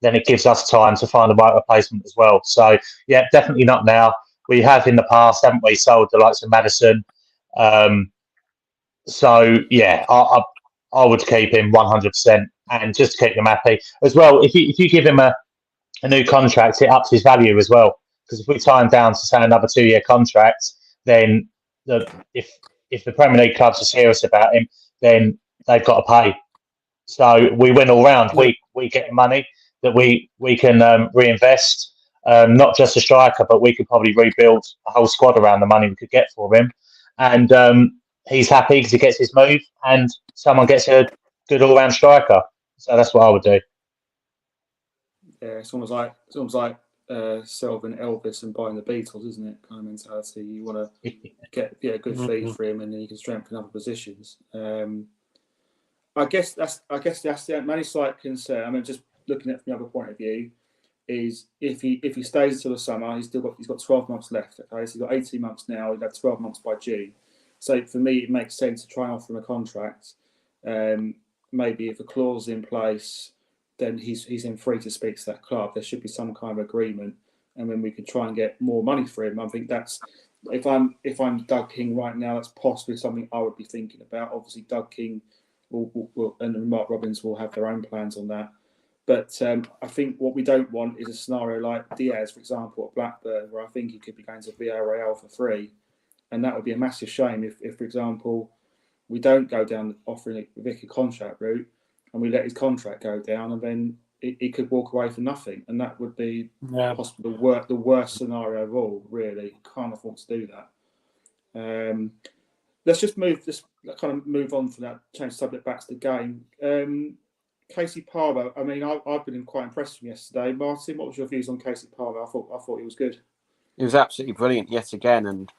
then it gives us time to find the right replacement as well. So yeah, definitely not now. We have in the past, haven't we, sold the likes of Maddison. So yeah, I would keep him 100%, and just to keep him happy as well. If you give him a new contract, it ups his value as well. Because if we tie him down to say another 2-year contract, then if the Premier League clubs are serious about him, then they've got to pay. So we win all round. We get money that we can reinvest. Not just a striker, but we could probably rebuild a whole squad around the money we could get for him. And he's happy because he gets his move, and someone gets a good all-round striker. So that's what I would do. Yeah, it's almost like Selvin Elvis and buying the Beatles, isn't it? Kind of mentality. You want to get a good fee for him, and then you can strengthen other positions. I guess that's the only slight concern. I mean, just looking at it from the other point of view, is if he stays until the summer, he's got 12 months left. Okay, so he's got 18 months now. He'll have 12 months by June. So for me, it makes sense to try and offer him a contract. Maybe if a clause is in place, then he's in free to speak to that club. There should be some kind of agreement, and then we could try and get more money for him. I think that's if I'm Doug King right now, that's possibly something I would be thinking about. Obviously, Doug King will and Mark Robbins will have their own plans on that. But I think what we don't want is a scenario like Diaz, for example, at Blackburn, where I think he could be going to Villarreal for free. And that would be a massive shame if, for example, we don't go down offering Vic a contract route, and we let his contract go down, and then he could walk away for nothing. And that would be possibly the worst scenario of all, really. Can't afford to do that. Let's kind of move on from that, change the subject back to the game. Casey Palmer, I mean, I've been quite impressed with him yesterday. Martin, what was your views on Casey Palmer? I thought he was good. He was absolutely brilliant yet again, and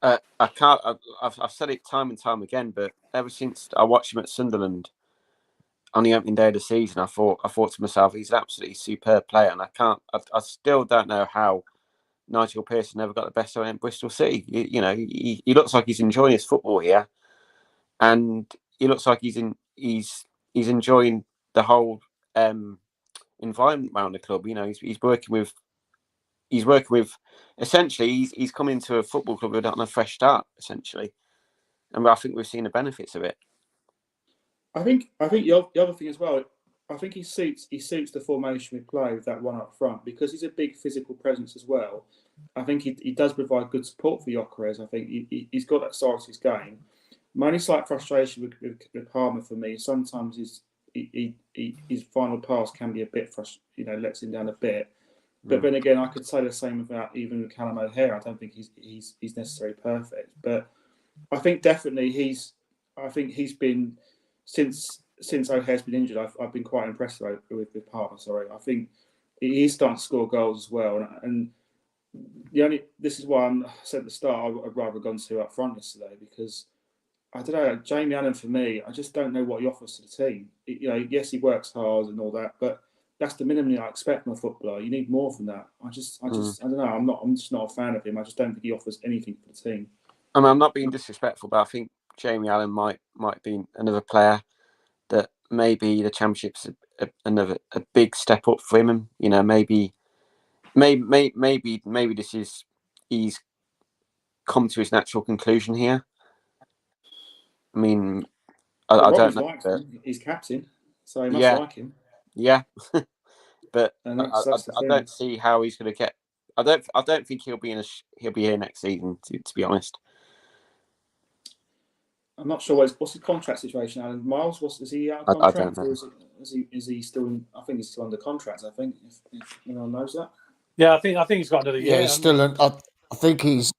I've said it time and time again, but ever since I watched him at Sunderland on the opening day of the season, I thought to myself, he's an absolutely superb player, and I still don't know how Nigel Pearson never got the best of him in Bristol City. He looks like he's enjoying his football here, and he looks like he's enjoying the whole environment around the club. You know, he's working with essentially he's come into a football club on a fresh start essentially, and I think we've seen the benefits of it. I think the other thing as well. I think he suits the formation we play with that one up front because he's a big physical presence as well. I think he does provide good support for Gyökeres. I think he's got that side to his game. My only slight frustration with Palmer for me is sometimes his final pass can be a bit lets him down a bit. But then again, I could say the same about even with Callum O'Hare. I don't think he's necessarily perfect, but I think definitely he's been since O'Hare's been injured. I've been quite impressed with Palmer. Sorry, I think he's starting to score goals as well. And this is why I said at the start I'd rather have gone to up front yesterday because I don't know, Jamie Allen for me, I just don't know what he offers to the team. Yes, he works hard and all that, but that's the minimum I expect from a footballer. You need more than that. I don't know. I'm just not a fan of him. I just don't think he offers anything for the team. I mean, I'm not being disrespectful, but I think Jamie Allen might be another player that maybe the Championship's a big step up for him. And, you know, maybe this is he's come to his natural conclusion here. I mean, I don't know. He's captain, so he must like him. Yeah, but that's I don't see how he's going to get. I don't think he'll be here next season. To be honest, I'm not sure what's his contract situation. Alan Miles, is he out of contract? I don't know. Or is he still in? I think he's still under contract. I think if anyone knows that. Yeah, I think he's got another year. Yeah, he's still. I think he's.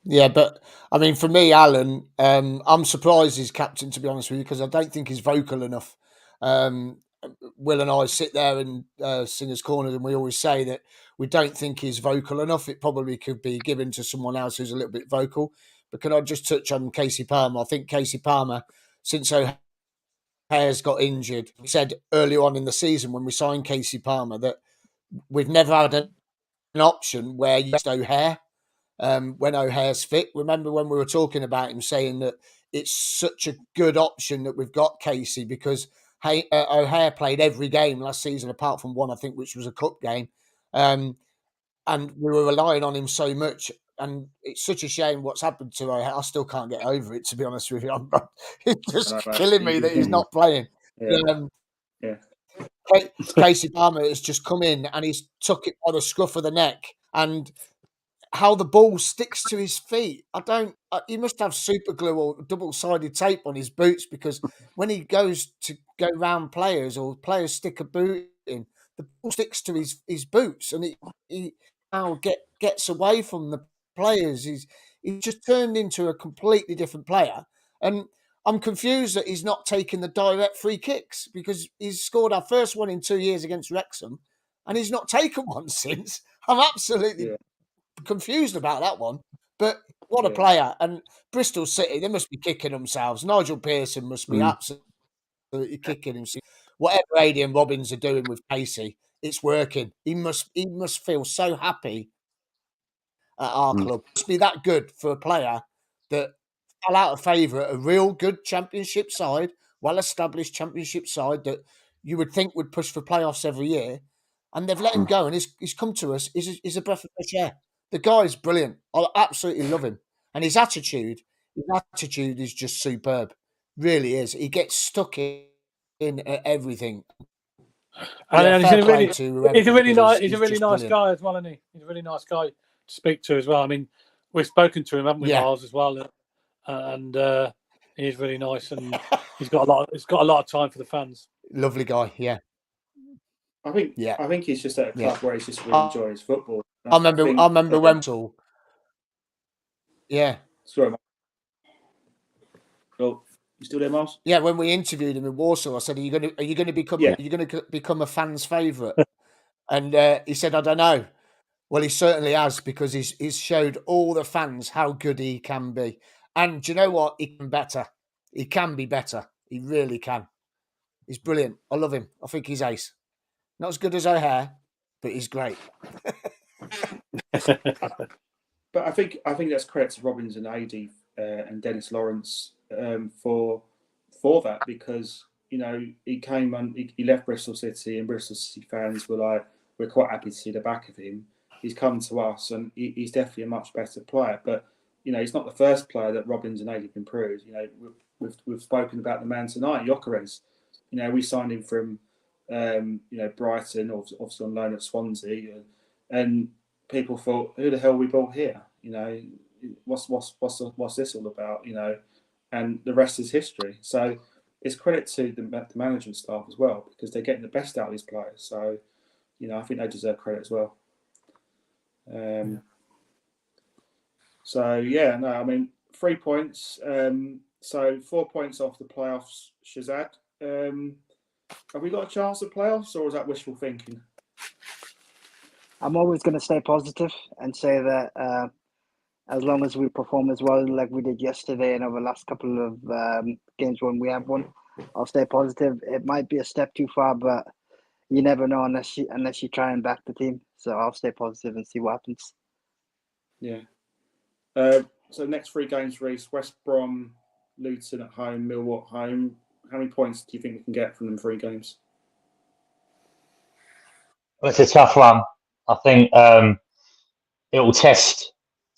Yeah, but I mean, for me, Alan, I'm surprised he's captain. To be honest with you, because I don't think he's vocal enough. Will and I sit there and Singers Corner, and we always say that we don't think he's vocal enough. It probably could be given to someone else who's a little bit vocal. But can I just touch on Casey Palmer? I think Casey Palmer, since O'Hare's got injured, we said early on in the season when we signed Casey Palmer that we've never had an option where you used O'Hare when O'Hare's fit. Remember when we were talking about him saying that it's such a good option that we've got Casey because O'Hare played every game last season apart from one, I think, which was a cup game. And we were relying on him so much. And it's such a shame what's happened to O'Hare. I still can't get over it, to be honest with you. It's just killing me that he's not playing. Yeah. Casey Palmer has just come in and he's took it by the scruff of the neck. And how the ball sticks to his feet. He must have super glue or double-sided tape on his boots because when he goes to go round players or players stick a boot in, the ball sticks to his boots and he now gets away from the players. He's just turned into a completely different player. And I'm confused that he's not taking the direct free kicks because he's scored our first one in 2 years against Wrexham and he's not taken one since. I'm absolutely confused about that one, but what a player. And Bristol City, they must be kicking themselves. Nigel Pearson must be absolutely kicking himself. Whatever Adrian Robbins are doing with Casey, it's working. He must feel so happy at our club. It must be that good for a player that fell out of favour at a real good Championship side, well-established Championship side that you would think would push for playoffs every year, and they've let him go, and he's come to us. He's a breath of fresh air. The guy's brilliant. I absolutely love him. And his attitude is just superb. Really is. He gets stuck in at everything. And he's a really nice brilliant guy as well, isn't he? He's a really nice guy to speak to as well. I mean, we've spoken to him, haven't we, Miles, as well? And he's really nice, and he's got a lot of time for the fans. Lovely guy, yeah. I think he's just at a club where he's just really enjoying his football. I remember when. Yeah. Sorry, Miles. Oh, you still there, Miles? Yeah, when we interviewed him in Warsaw, I said, "Are you going to become a fan's favourite?" And he said, "I don't know." Well, he certainly has because he's showed all the fans how good he can be. And do you know what? He can better. He can be better. He really can. He's brilliant. I love him. I think he's ace. Not as good as O'Hare, but he's great. But I think that's credit to Robbins and Adi and Dennis Lawrence for that because he came and he left Bristol City, and Bristol City fans were like, we're quite happy to see the back of him. He's come to us, and he's definitely a much better player. But he's not the first player that Robbins and Aid have improved. We've spoken about the man tonight, Gyökeres. We signed him from Brighton, obviously on loan at Swansea, and people thought, who the hell we bought here? What's this all about? And the rest is history. So it's credit to the management staff as well, because they're getting the best out of these players. So I think they deserve credit as well. So yeah, no, I mean 3 points. So 4 points off the playoffs, Shazad. Have we got a chance at playoffs, or is that wishful thinking? I'm always going to stay positive and say that as long as we perform as well like we did yesterday and over the last couple of games when we have won, I'll stay positive. It might be a step too far, but you never know unless you try and back the team. So I'll stay positive and see what happens. Yeah. So next 3 games, Reece: West Brom, Luton at home, Millwall at home. How many points do you think we can get from them 3 games? Well, it's a tough one. I think it will test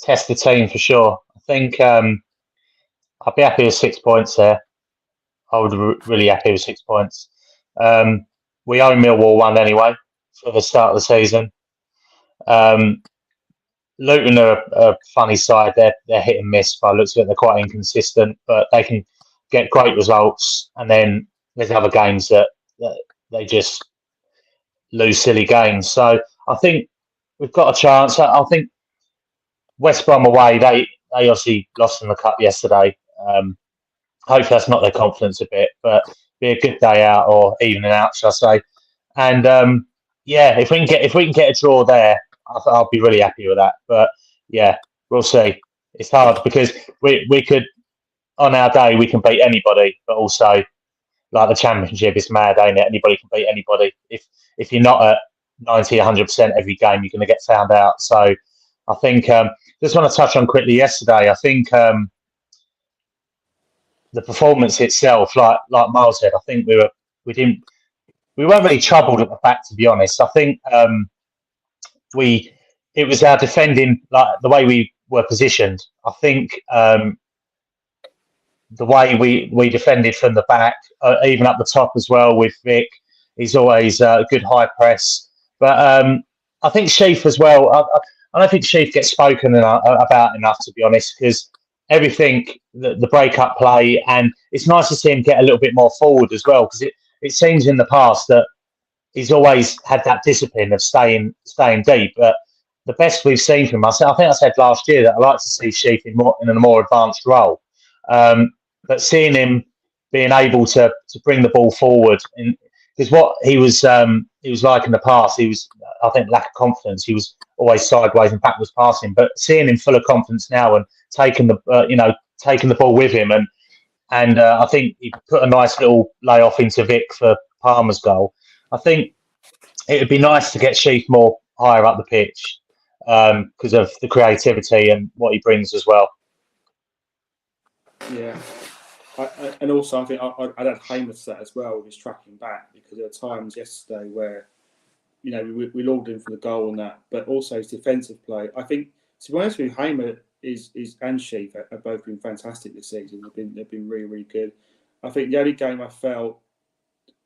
the team for sure. I think I'd be happy with 6 points there. I would be really happy with 6 points. We owe Millwall 1 anyway for the start of the season. Luton are a funny side. They're hit and miss by the looks of it. They're quite inconsistent, but they can get great results. And then there's other games that they just lose silly games. So I think we've got a chance. I think West Brom away, they obviously lost in the cup yesterday. Hopefully that's not their confidence a bit, but be a good day out, or evening out, shall I say. And if we can get a draw there, I'll be really happy with that. But yeah, we'll see. It's hard because we could, on our day, we can beat anybody, but also like the Championship, it's mad, ain't it? Anybody can beat anybody. If you're not at 90, 100% every game, you're going to get found out. So I think just want to touch on quickly yesterday. I think the performance itself, like Miles said, I think we weren't really troubled at the back, to be honest. I think it was our defending, like the way we were positioned. I think the way we defended from the back, even up the top as well with Vic, he's always a good high press. But I think Sheaf as well. I don't think Sheaf gets spoken about enough, to be honest, because everything, the break-up play, and it's nice to see him get a little bit more forward as well, because it seems in the past that he's always had that discipline of staying deep. But the best we've seen from him, I think I said last year that I like to see Sheaf in a more advanced role. But seeing him being able to bring the ball forward, because what he was like in the past, he was, I think, lack of confidence. He was always sideways and backwards passing. But seeing him full of confidence now and taking the ball with him, and I think he put a nice little layoff into Vic for Palmer's goal. I think it would be nice to get Sheaf more higher up the pitch because of the creativity and what he brings as well. Yeah. And also, I think I'd add Hamer to that as well with his tracking back, because there were times yesterday where, we lauded him for the goal and that, but also his defensive play. I think, to be honest with you, Hamer and Sheaf have both been fantastic this season. They've been really, really good. I think the only game I felt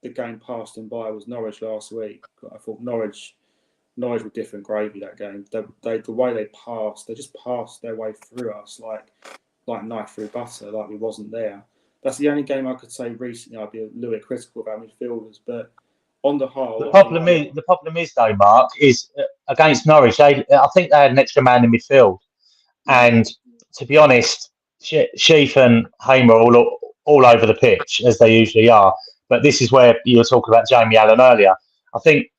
the game passed them by was Norwich last week. I thought Norwich were different gravy that game. The way they just passed their way through us like knife through butter, like we wasn't there. That's the only game I could say recently I'd be a little bit critical about midfielders, but on the whole, the problem is though, Mark, is against Norwich. I think they had an extra man in midfield, and to be honest, Sheaf and Hamer are all over the pitch as they usually are. But this is where you were talking about Jamie Allen earlier. I think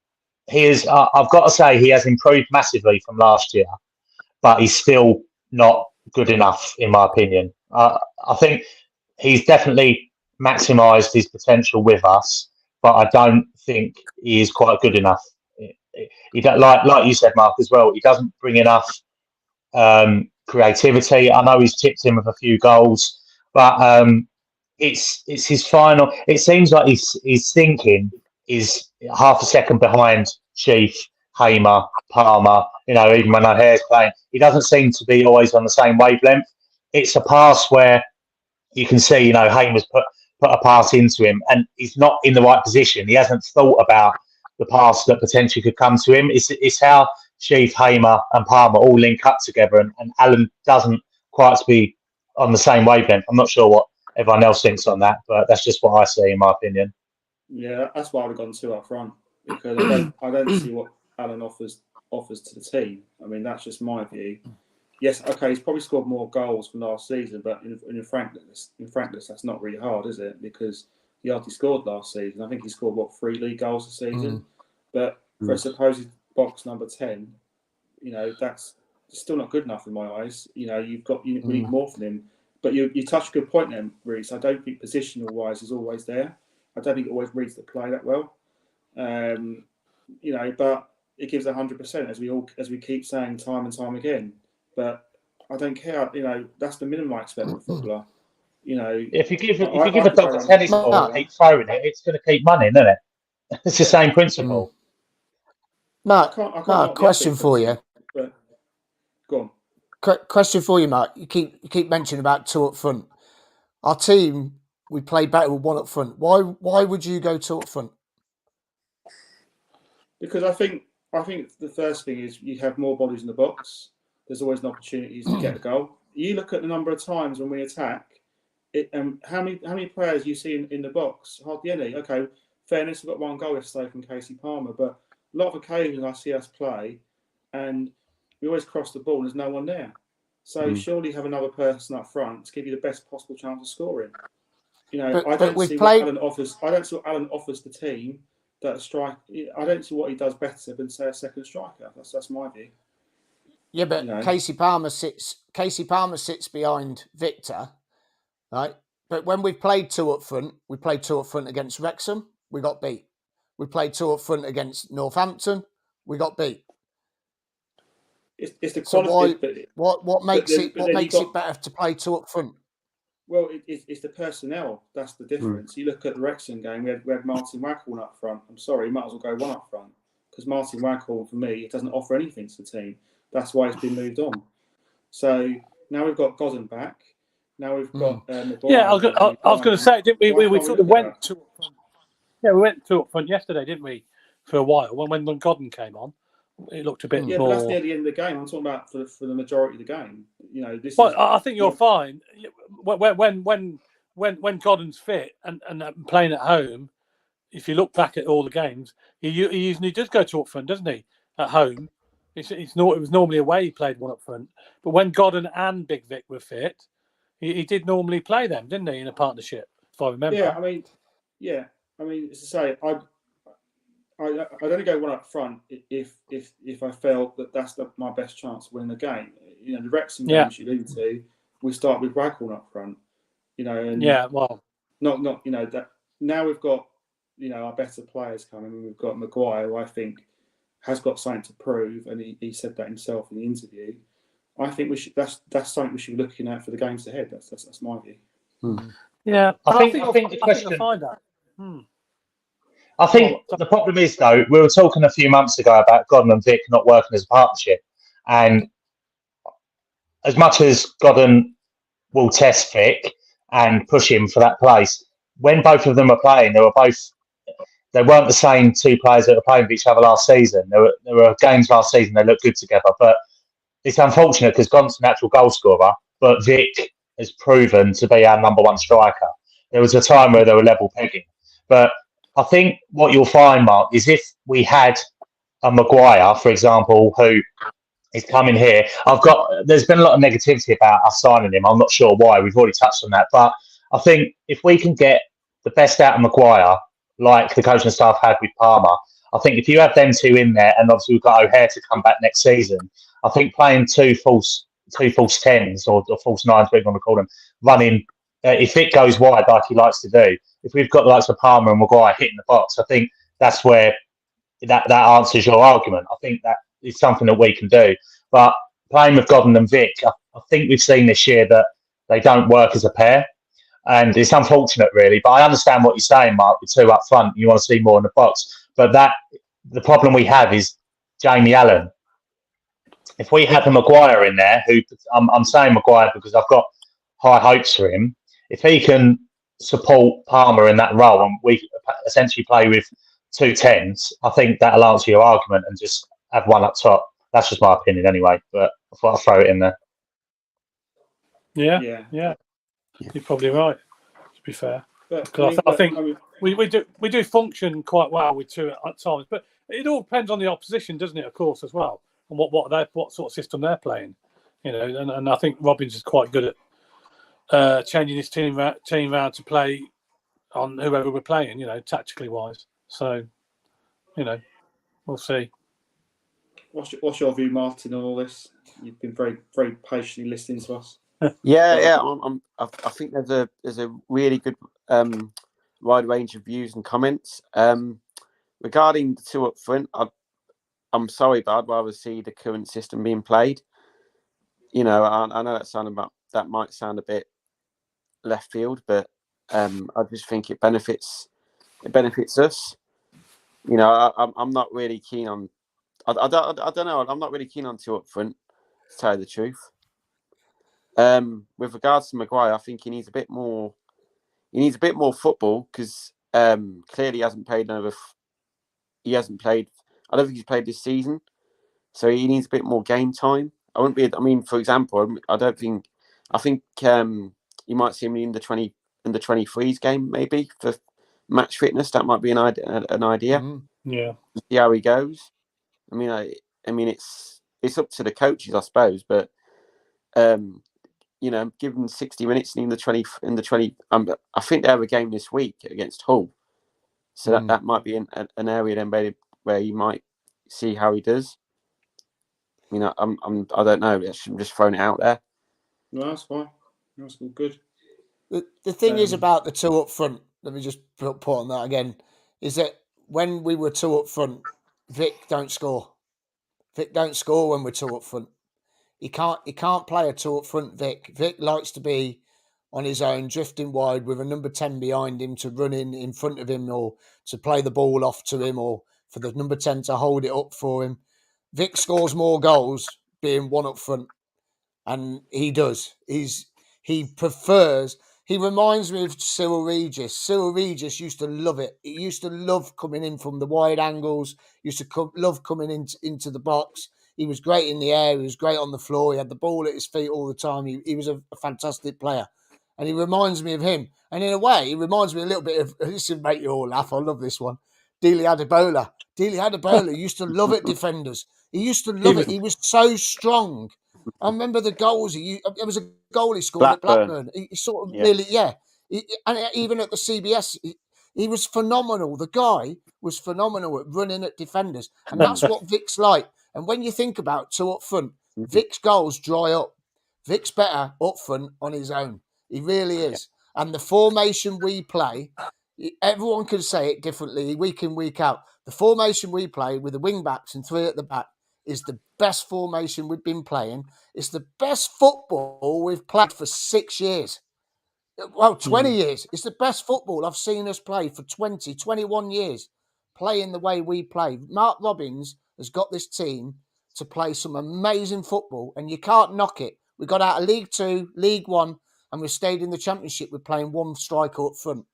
he is. I've got to say he has improved massively from last year, but he's still not good enough, in my opinion. I think he's definitely maximised his potential with us, but I don't think he is quite good enough. He like you said, Mark, as well. He doesn't bring enough creativity. I know he's tipped in with a few goals, but it's his final. It seems like his thinking is half a second behind Chief, Hamer, Palmer. Even when O'Hare's playing, he doesn't seem to be always on the same wavelength. It's a pass where you can see, Hamer's put a pass into him, and he's not in the right position. He hasn't thought about the pass that potentially could come to him. It's how Chief, Hamer, and Palmer all link up together, and Alan doesn't quite be on the same wavelength. I'm not sure what everyone else thinks on that, but that's just what I see, in my opinion. Yeah, that's why I've gone 2 up front, because I don't see what Alan offers to the team. I mean, that's just my view. Yes, okay, he's probably scored more goals from last season, but in frankness, that's not really hard, is it? Because he hardly scored last season. I think he scored 3 league goals a season. But for a supposed box number 10, that's still not good enough in my eyes. We need more from him. But you touched a good point then, Reece. I don't think positional wise is always there. I don't think it always reads the play that well. But it gives 100%, as we keep saying time and time again. But I don't care. That's the minimum I expect from a footballer. If you give a dog a tennis ball and keep throwing it, it's going to keep running, isn't it? It's the same principle. Mark, question for you. But, go on. Question for you, Mark. You keep mentioning about 2 up front. Our team, we play better with 1 up front. Why would you go 2 up front? Because I think the first thing is you have more bodies in the box. There's always an opportunity to get a goal. You look at the number of times when we attack, how many players you see in the box? Hardly any. Okay, fairness, we've got 1 goal yesterday from Casey Palmer, but a lot of occasions I see us play and we always cross the ball and there's no one there. So surely have another person up front to give you the best possible chance of scoring. I don't see what Alan offers the team that a strike. I don't see what he does better than, say, a second striker. That's my view. Yeah, but Casey Palmer sits behind Victor, right? But when we played 2 up front, we played 2 up front against Wrexham. We got beat. We played 2 up front against Northampton. We got beat. It's the quality. So what makes it better to play 2 up front? Well, it's the personnel. That's the difference. You look at the Wrexham game. We had Martin Waghorn up front. I'm sorry, you might as well go 1 up front, because Martin Waghorn, for me, it doesn't offer anything to the team. That's why he's been moved on. So now we've got Gosden back. Now we've got yeah, I was going to say, didn't we? We sort of went 2 up front. Yeah, we went 2 up front yesterday, didn't we? For a while, when Godden came on, it looked a bit more. Yeah, but that's near the end of the game. I'm talking about for the majority of the game. I think you're fine. When Godden's fit and playing at home, if you look back at all the games, he usually does go 2 up front, doesn't he? At home, it was normally away he played 1 up front. But when Godden and Big Vic were fit, he did normally play them, didn't he, in a partnership? If I remember. Yeah, I mean, as I say, I'd only go 1 up front if I felt that that's my best chance of winning the game. The Wrexham games you alluded to, we start with Waghorn up front. And that now we've got our better players coming. We've got Maguire, who I think has got something to prove, and he said that himself in the interview. I think we should. That's something we should be looking at for the games ahead. That's my view. Yeah, I think the question. I think the problem is, though, we were talking a few months ago about Godden and Vic not working as a partnership, and as much as Godden will test Vic and push him for that place, when both of them were playing, they weren't the same 2 players that were playing with each other last season. There were games last season they looked good together, but it's unfortunate because Godden's a natural goal scorer, but Vic has proven to be our number 1 striker. There was a time where they were level pegging, but I think what you'll find, Mark, is if we had a Maguire, for example, who is coming here, there's been a lot of negativity about us signing him. I'm not sure why. We've already touched on that, but I think if we can get the best out of Maguire, like the coaching staff had with Palmer, I think if you have them 2 in there, and obviously we've got O'Hare to come back next season, I think playing 2 false 10s or false 9s, whatever you want to call them, running, if it goes wide like he likes to do, if we've got the likes of Palmer and Maguire hitting the box, I think that's where that answers your argument. I think that is something that we can do. But playing with Godden and Vic, I think we've seen this year that they don't work as a pair. And it's unfortunate, really. But I understand what you're saying, Mark. With two up front, you want to see more in the box. But the problem we have is Jamie Allen. If we had a Maguire in there, who I'm saying Maguire because I've got high hopes for him. If he can support Palmer in that role and we essentially play with 2 10s, I think that'll answer your argument and just have one up top. That's just my opinion anyway, but I thought I'd throw it in there. Yeah. You're probably right, to be fair. But, I think we do function quite well with 2 at times, but it all depends on the opposition, doesn't it? Of course, as well, and what sort of system they're playing. And I think Robbins is quite good at changing his team round to play on whoever we're playing. Tactically wise. So, we'll see. What's your view, Martin, on all this? You've been very, very patiently listening to us. Yeah. I think there's a really good wide range of views and comments regarding the 2 up front. I'm sorry, but I'd rather see the current system being played. I know that might sound a bit left field, but I just think it benefits us. I'm not really keen on. I don't know. I'm not really keen on 2 up front, to tell you the truth. With regards to Maguire, I think he needs a bit more. He needs a bit more football because clearly he hasn't played he hasn't played. I don't think he's played this season, so he needs a bit more game time. For example, I think you might see him in the 23s game maybe for match fitness. That might be an idea. Yeah. See how he goes. It's up to the coaches, I suppose, but give them 60 minutes in the 20. I think they have a game this week against Hull, so that might be an area then where you might see how he does. I don't know. I'm just throwing it out there. No, that's fine. That's all good. The thing is about the 2 up front. Let me just put on that again. Is that when we were 2 up front, Vic don't score. Vic don't score when we're 2 up front. He can't play a 2 up front. Vic likes to be on his own, drifting wide with a number 10 behind him to run in front of him or to play the ball off to him or for the number 10 to hold it up for him. Vic scores more goals being 1 up front, and he does. He reminds me of Cyril Regis. Cyril Regis used to love it. He used to love coming in from the wide angles, used to love coming into the box. He was great in the air. He was great on the floor. He had the ball at his feet all the time. He was a fantastic player. And he reminds me of him. And in a way, he reminds me a little bit of, this will make you all laugh. I love this one. Dele Adebola. Dele Adebola used to love it, defenders. He used to love it. He was so strong. I remember the goals. There was a goal he scored at Blackburn. He sort of nearly, and even at the CBS, he was phenomenal. The guy was phenomenal at running at defenders. And that's what Vic's like. And when you think about 2 up front, Vic's goals dry up. Vic's better up front on his own. He really is. And the formation we play, everyone can say it differently week in, week out. The formation we play with the wing backs and 3 at the back is the best formation we've been playing. It's the best football we've played for 6 years. Well, 20 years. It's the best football I've seen us play for 20, 21 years, playing the way we play. Mark Robbins has got this team to play some amazing football, and you can't knock it. We got out of League 2, League 1, and we stayed in the Championship with playing 1 striker up front.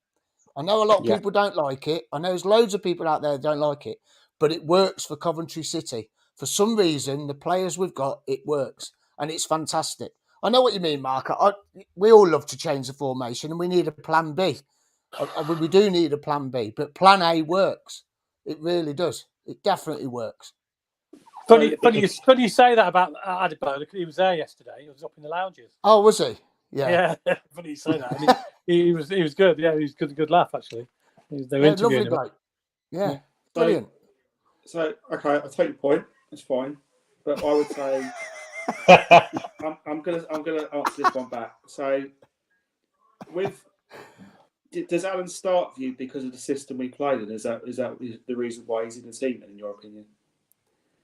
I know a lot of people don't like it. I know there's loads of people out there that don't like it, but it works for Coventry City. For some reason, the players we've got, it works, and it's fantastic. I know what you mean, Mark. We all love to change the formation, and we need a plan B. We do need a plan B, but plan A works. It really does. It definitely works. Funny you say that about Adebola, because he was there yesterday. He was up in the lounges. Oh, was he? Yeah. Funny you say that. I mean, he was good. Yeah, he was good laugh actually. They were interviewing him. Bloke. Yeah, brilliant. So okay, I take your point. It's fine, but I would say I'm gonna answer this one back. So, does Alan start for you because of the system we played in? Is that the reason why he's in the team, in your opinion?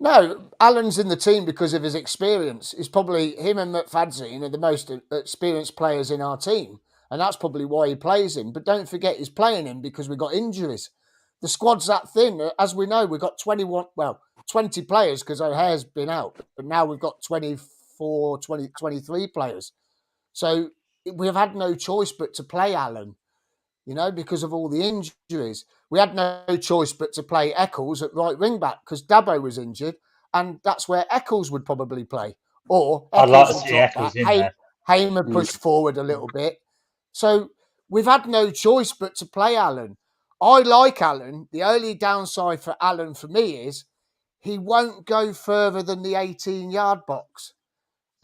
No, Alan's in the team because of his experience. He's probably, him and McFadzean are the most experienced players in our team. And that's probably why he plays him. But don't forget, he's playing him because we've got injuries. The squad's that thin. As we know, we've got 20 players because O'Hare's been out. But now we've got 23 players. So we've had no choice but to play Allen, because of all the injuries. We had no choice but to play Eccles at right wing back because Dabo was injured. And that's where Eccles would probably play. Or I'd like to Eccles would see drop Eccles back. in there. Hamer pushed forward a little bit. So we've had no choice but to play Allen. I like Allen. The only downside for Allen for me is he won't go further than the 18-yard box.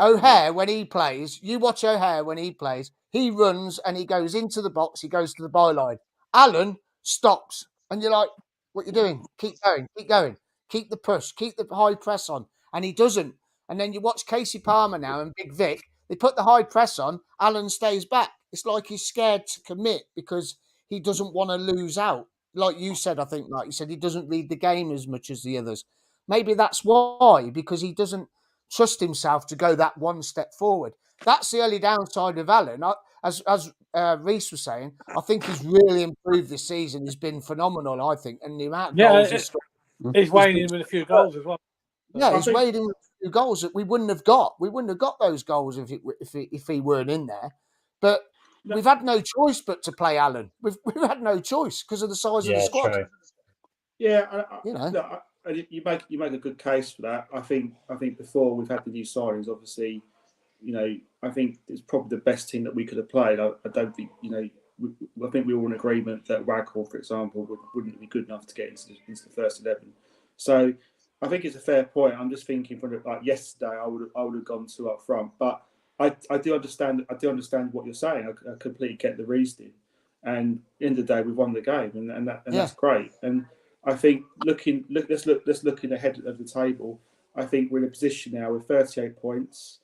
O'Hare, when he plays, you watch O'Hare when he plays, he runs and he goes into the box, he goes to the byline. Allen stops and you're like, what you doing? Keep going. Keep the push, keep the high press on. And he doesn't. And then you watch Casey Palmer now and Big Vic, they put the high press on, Allen stays back. It's like he's scared to commit because he doesn't want to lose out. Like you said, he doesn't read the game as much as the others. Maybe that's why, because he doesn't trust himself to go that one step forward. That's the only downside of Allen. As Reece was saying, I think he's really improved this season. He's been phenomenal, I think. And the amount of goals he's scored. He's weighing in with a few goals as well. Yeah, he's weighed in with a few goals that we wouldn't have got. We wouldn't have got those goals if he weren't in there. But we've had no choice but to play Allen. We've had no choice because of the size of the squad. True. Yeah, you make a good case for that. I think before we've had the new signings, obviously, I think it's probably the best team that we could have played. I don't think, I think we're all in agreement that Waghorn, for example, wouldn't be good enough to get into the first 11. So I think it's a fair point. I'm just thinking from like yesterday, I would have gone 2 up front, but I do understand what you're saying. I completely get the reasoning. And at the end of the day, we've won the game, and that's great. And I think let's looking ahead of the table. I think we're in a position now with 38 points.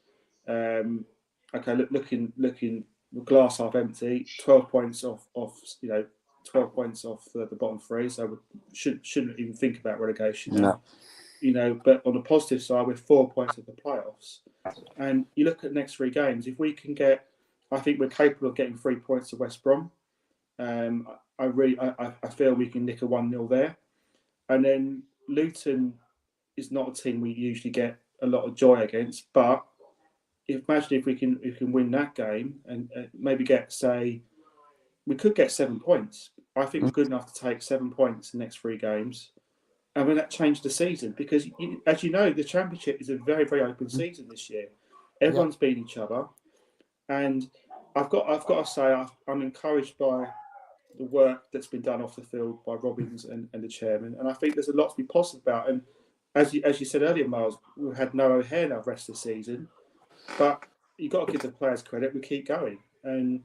Looking glass half empty, 12 points off 12 points off the bottom 3. So we shouldn't even think about relegation now. But on the positive side, we're 4 points of the playoffs. And you look at the next 3 games. If we can get, I think we're capable of getting 3 points to West Brom. I feel we can nick a 1-0 there. And then Luton is not a team we usually get a lot of joy against. But imagine if we can win that game and maybe we could get 7 points. I think we're good enough to take 7 points in the next 3 games. And when that changed the season, because as you know, the Championship is a very, very open season this year. Everyone's beating each other, and I've got to say I'm encouraged by the work that's been done off the field by Robbins and the chairman, and I think there's a lot to be positive about. And as you said earlier, Miles, we've had no O'Hare now the rest of the season, but you've got to give the players credit. We keep going, and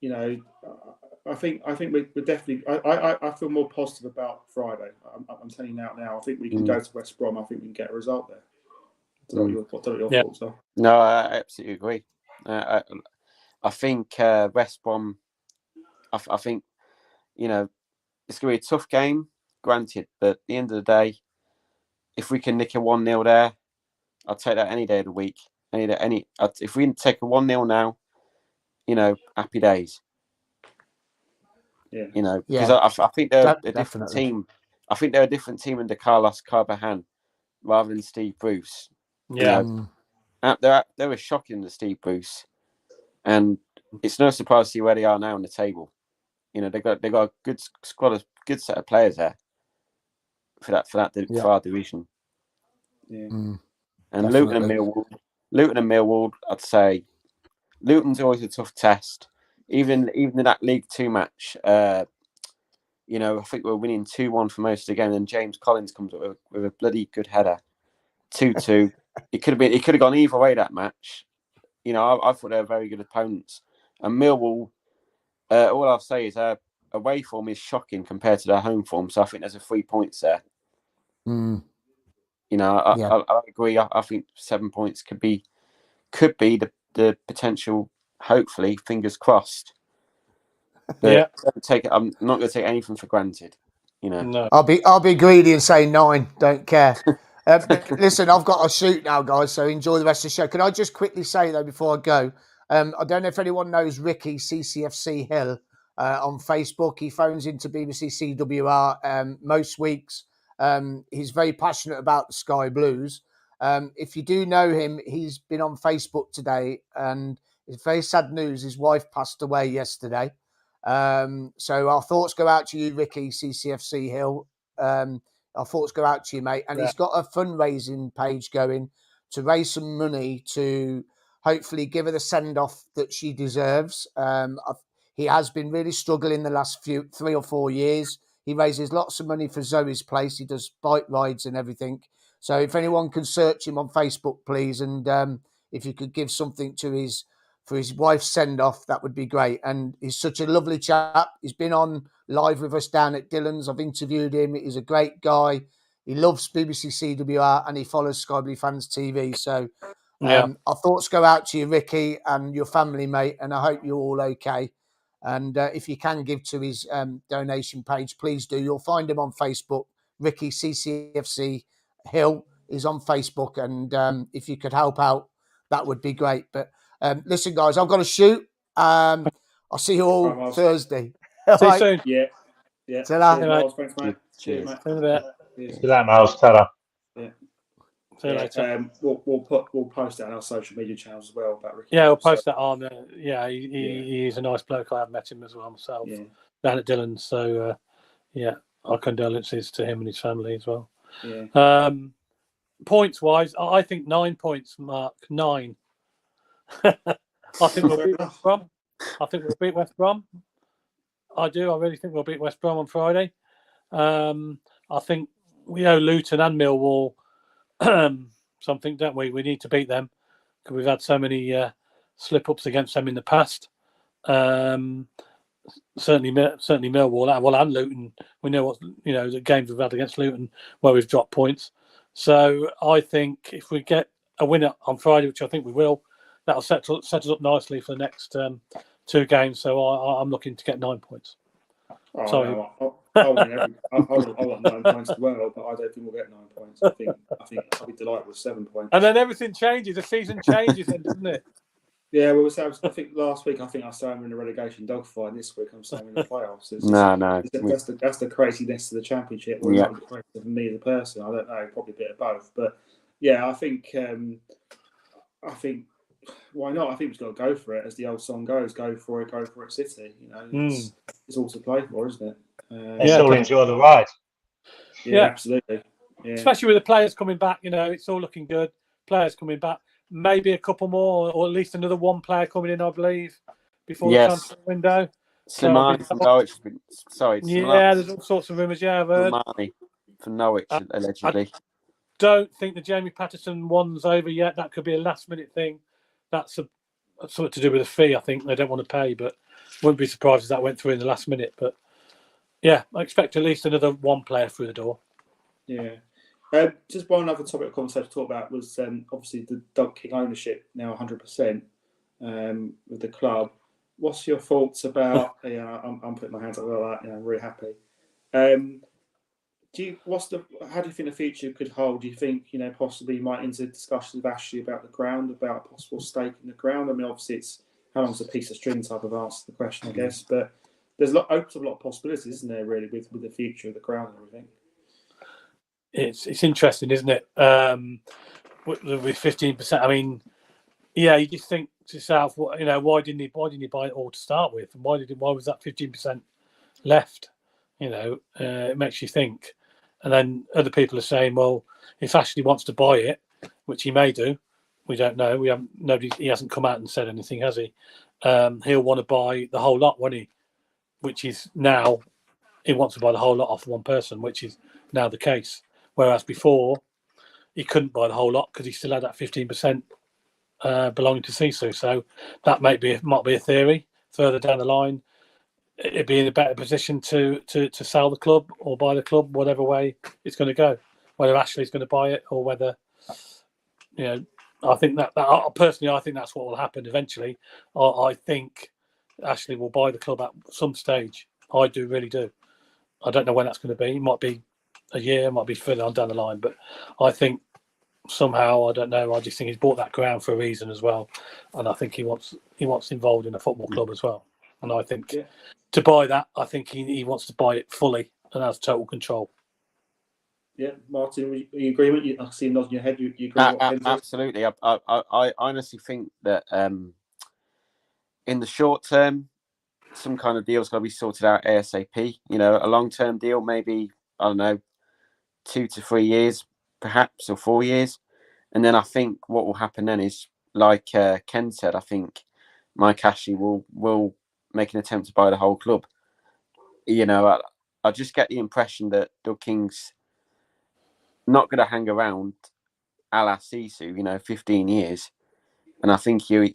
I think we're definitely. I feel more positive about Friday. I'm telling you now. I think we can go to West Brom. I think we can get a result there. I don't know what your thoughts are. No, I absolutely agree. I think West Brom. I think it's going to be a tough game, granted. But at the end of the day, if we can nick a 1-0 there, I'll take that any day of the week. If we can take a 1-0 now, happy days. Because I think they're a different team. I think they're a different team under Carlos Carbahan rather than Steve Bruce. Yeah, they were shocking to Steve Bruce, and it's no surprise to see where they are now on the table. They got a good squad, a good set of players there for our division. Yeah. And Luton and Millwall, I'd say Luton's always a tough test. Even in that League 2 match, I think we're winning 2-1 for most of the game, and James Collins comes up with a bloody good header, 2-2. It could have gone either way that match. I thought they were very good opponents. And Millwall, all I'll say is away form is shocking compared to their home form. So I think there's a 3 points there. I agree. I think 7 points could be the potential. Hopefully, fingers crossed. But I'm not going to take anything for granted. No. I'll be greedy and say 9. Don't care. But listen, I've got to shoot now, guys. So enjoy the rest of the show. Can I just quickly say though before I go, I don't know if anyone knows Ricky CCFC Hill on Facebook. He phones into BBC CWR most weeks. He's very passionate about the Sky Blues. If you do know him, he's been on Facebook today, and it's very sad news. His wife passed away yesterday. So our thoughts go out to you, Ricky CCFC Hill. Our thoughts go out to you, mate. And he's got a fundraising page going to raise some money to hopefully give her the send-off that she deserves. He has been really struggling the last 3 or 4 years. He raises lots of money for Zoe's place. He does bike rides and everything. So if anyone can search him on Facebook, please, and if you could give something to for his wife's send-off, that would be great. And he's such a lovely chap. He's been on live with us down at Dillon's. I've interviewed him. He's a great guy. He loves BBC CWR and he follows Sky Blue Fans TV. So our thoughts go out to you, Ricky, and your family, mate, and I hope you're all okay. And if you can give to his donation page, please do. You'll find him on Facebook. Ricky CCFC Hill is on Facebook, and if you could help out, that would be great. But listen, guys, I've got to shoot. I'll see you all Thursday. See you soon. Yeah. Ta-ra. Miles, thanks, mate. Cheers. Mate. See you in a bit. See that, Miles. Ta-ra. Yeah. See you later. We'll post it on our social media channels as well about Ricky. Yeah, we'll post that on. He's a nice bloke. I have met him as well myself down at Dillon's. So our condolences to him and his family as well. Yeah. Points wise, I think 9 points, Mark. 9. I think we'll beat West Brom. I do. I really think we'll beat West Brom on Friday. I think we owe Luton and Millwall something, don't we? We need to beat them because we've had so many slip-ups against them in the past. Certainly Millwall, and Luton. We know the games we've had against Luton where we've dropped points. So I think if we get a winner on Friday, which I think we will, that'll set us up nicely for the next 2 games. So I'm looking to get 9 points. Oh, Sorry. No, I want 9 points as well, but I don't think we'll get 9 points. I think I'll be delighted with 7 points. And then everything changes. The season changes, then, doesn't it? Yeah, well, I think last week I was saying we're in a relegation dogfight, and this week I'm saying we're in the playoffs. No. That's the craziness of the championship. Or the craziness of me as a person. I don't know, probably a bit of both. But yeah, I think why not? I think we've got to go for it, as the old song goes. Go for it, City. It's all to play for, isn't it? Let's all enjoy the ride. Yeah, absolutely. Yeah. Especially with the players coming back, it's all looking good. Players coming back. Maybe a couple more, or at least another one player coming in, I believe, before the transfer window. Slimani from Norwich. There's all sorts of rumours. Yeah, I've heard. Slimani from Norwich, allegedly. I don't think the Jamie Patterson one's over yet. That could be a last-minute thing. That's something to do with the fee. I think they don't want to pay, but wouldn't be surprised if that went through in the last minute. But yeah, I expect at least another one player through the door. Yeah. Just one other topic of conversation to talk about was obviously the Doug King ownership now 100% with the club. What's your thoughts about? I'm putting my hands up like that. I'm really happy. How do you think the future could hold? Do you think possibly you might enter discussions with Ashley about the ground, about a possible stake in the ground? I mean, obviously it's how long's a piece of string type of answer to the question, I guess. But there's opens up a lot of possibilities, isn't there? Really, with the future of the ground and everything. It's interesting, isn't it? With 15%, I mean, you just think to yourself, why didn't he buy it all to start with, and why was that 15% left? It makes you think. And then other people are saying, well, if Ashley wants to buy it, which he may do, we don't know. He hasn't come out and said anything, has he? He'll want to buy the whole lot, won't he? Which is now, he wants to buy the whole lot off one person, which is now the case. Whereas before, he couldn't buy the whole lot because he still had that 15% belonging to Sisu. So that might be a theory further down the line. It'd be in a better position to sell the club or buy the club, whatever way it's going to go. Whether Ashley's going to buy it or whether, I think that personally, I think that's what will happen eventually. I think Ashley will buy the club at some stage. I really do. I don't know when that's going to be. It might be a year, it might be further on down the line, but I think somehow, I don't know. I just think he's bought that ground for a reason as well, and I think he wants involved in a football club as well. And I think to buy that, I think he wants to buy it fully and has total control. Yeah, Martin, are you in agreement? I see you nodding your head. You agree with what Ken says? Absolutely. I honestly think that in the short term, some kind of deal's got to be sorted out ASAP. You know, a long-term deal, maybe, I don't know, 2 to 3 years, perhaps, or 4 years. And then I think what will happen then is, like Ken said, I think Mike Ashley will make an attempt to buy the whole club. You know, I just get the impression that Doug King's not going to hang around a la Sisu, 15 years. And I think he'll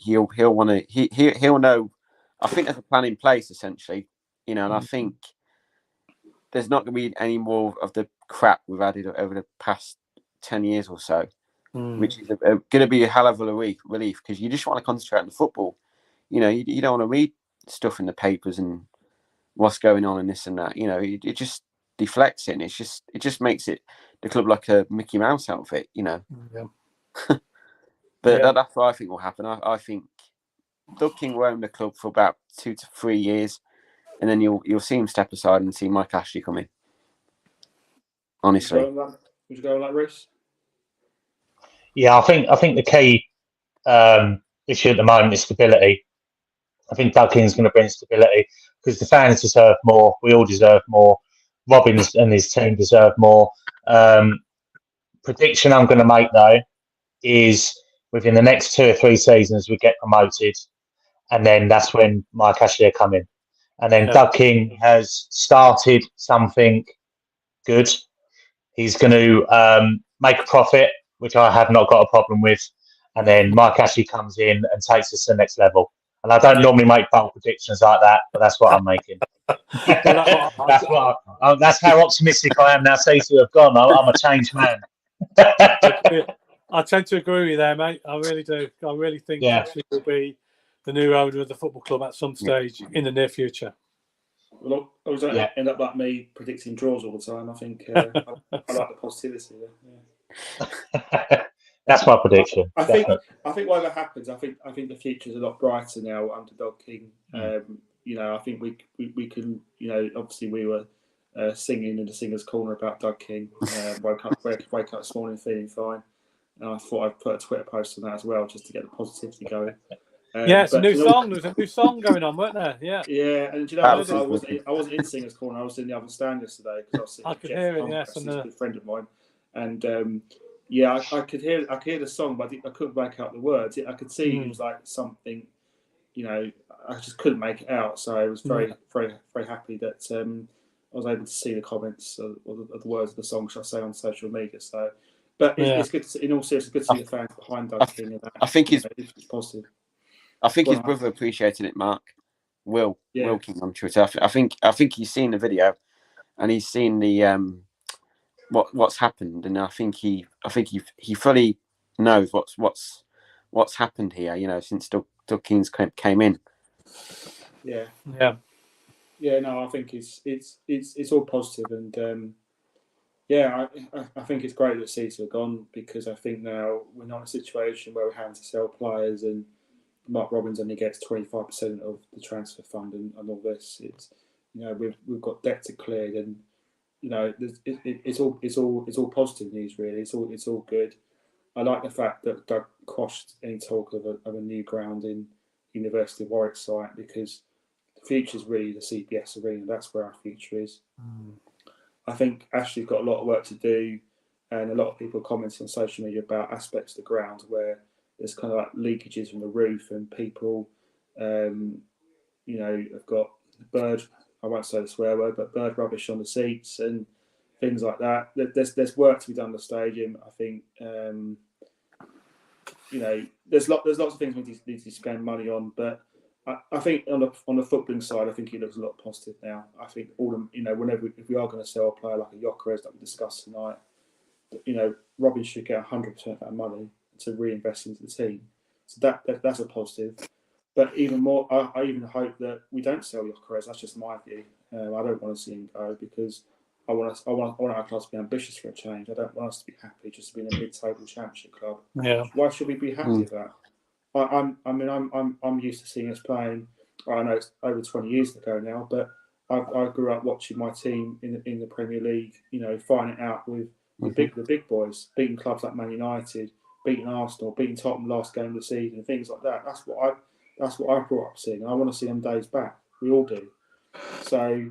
want to, he'll know. I think there's a plan in place, essentially, and I think there's not going to be any more of the crap we've added over the past 10 years or so, which is going to be a hell of a relief because you just want to concentrate on the football. You don't want to read stuff in the papers and what's going on and this and that. It just deflects it, and it just makes the club like a Mickey Mouse outfit. Yeah. But that's what I think will happen. I think Doug King will own the club for about 2 to 3 years, and then you'll see him step aside and see Mike Ashley come in. Honestly, would you go on that, Reece? Yeah, I think the key issue at the moment is stability. I think Doug King's going to bring stability because the fans deserve more. We all deserve more. Robbins and his team deserve more. Prediction I'm going to make though is within the next 2 or 3 seasons we get promoted, and then that's when Mike Ashley will come in. And then Doug King has started something good. He's going to make a profit, which I have not got a problem with. And then Mike Ashley comes in and takes us to the next level. And I don't normally make bold predictions like that, but that's what I'm making. That's how optimistic I am now. Stacey have gone. I'm a changed man. I tend to agree with you there, mate. I really do. I really think Ashley will be the new owner of the football club at some stage in the near future. Well, I was end up like me predicting draws all the time. I think I like the positivity there. That's my prediction. I think whatever happens, I think the future's a lot brighter now under Doug King. I think we can. Obviously we were singing in the singers' corner about Doug King. Wake up this morning feeling fine, and I thought I'd put a Twitter post on that as well just to get the positivity going. It's a new song. There was a new song going on, weren't there? Yeah. Yeah, and I wasn't in singers' corner. I was in the other stand yesterday because I could hear it. Yes, he's a good friend of mine, and I could hear the song, but I couldn't make out the words. I could see it was like something, I just couldn't make it out. So I was very, very, very happy that I was able to see the comments of the words of the song, shall I say, on social media. So, but it's good. In all seriousness, it's good to see the fans behind Doug King. I think it's positive. I think his brother appreciated it, Mark. Will King on Twitter. I think he's seen the video, and he's seen the what's happened, and I think he fully knows what's happened here. Since Doug King's came in. Yeah. No, I think it's all positive, and I think it's great that Cecil have gone because I think now we're not in a situation where we're having to sell players and Mark Robbins only gets 25% of the transfer fund and all this. It's we've got debt to clear, and it's all positive news really. It's all good. I like the fact that Doug quashed any talk of a new ground in University of Warwick site because the future is really the CPS arena. That's where our future is. I think Ashley's got a lot of work to do, and a lot of people commenting on social media about aspects of the ground where there's kind of like leakages from the roof, and people, have got bird. I won't say the swear word, but bird rubbish on the seats and things like that. There's work to be done on the stadium. I think, there's lots of things we need to spend money on, but I think on the footballing side, I think it looks a lot positive now. I think if we are going to sell a player like a Gyökeres that we discussed tonight, Robin should get 100% of that money to reinvest into the team. So that's a positive. But even more, I even hope that we don't sell Gyökeres. That's just my view. I don't want to see him go because I want our club to be ambitious for a change. I don't want us to be happy just to be in a mid-table championship club. Yeah. Why should we be happy with that? I'm used to seeing us playing. I know it's over 20 years ago now, but I grew up watching my team in the Premier League. Fighting it out with the big boys, beating clubs like Man United, beating Arsenal, beating Tottenham last game of the season, and things like that. That's what I grew up seeing, and I want to see them days back. We all do. So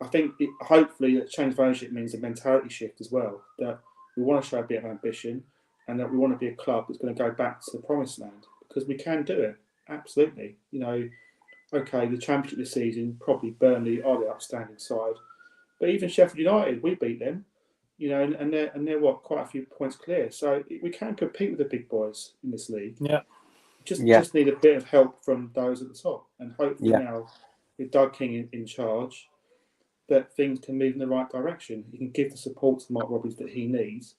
I think hopefully that change of ownership means a mentality shift as well. That we want to show a bit of ambition, and that we want to be a club that's going to go back to the promised land, because we can do it. Absolutely. Okay, the Championship this season, probably Burnley are the outstanding side, but even Sheffield United, we beat them. And they're quite a few points clear. So we can compete with the big boys in this league. Yeah. Just need a bit of help from those at the top, and hopefully now with Doug King in charge, that things can move in the right direction. He can give the support to Mark Robbins that he needs.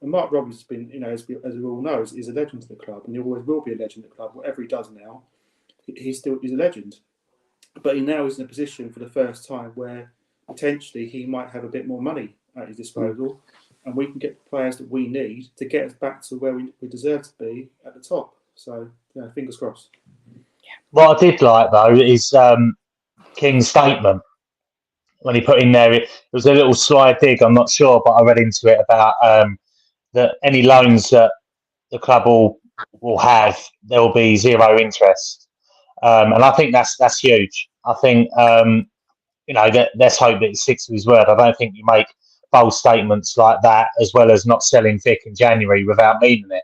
And Mark Robbins has been, as we all know, is a legend to the club, and he always will be a legend to the club. Whatever he does now, he's a legend. But he now is in a position for the first time where potentially he might have a bit more money at his disposal, and we can get the players that we need to get us back to where we deserve to be at the top. So, fingers crossed. What I did like, though, is King's statement. When he put in there, it was a little sly dig, I'm not sure, but I read into it about that any loans that the club will have, there will be zero interest. And I think that's huge. I think, let's hope that he sticks to his word. I don't think you make bold statements like that, as well as not selling Vic in January without meaning it.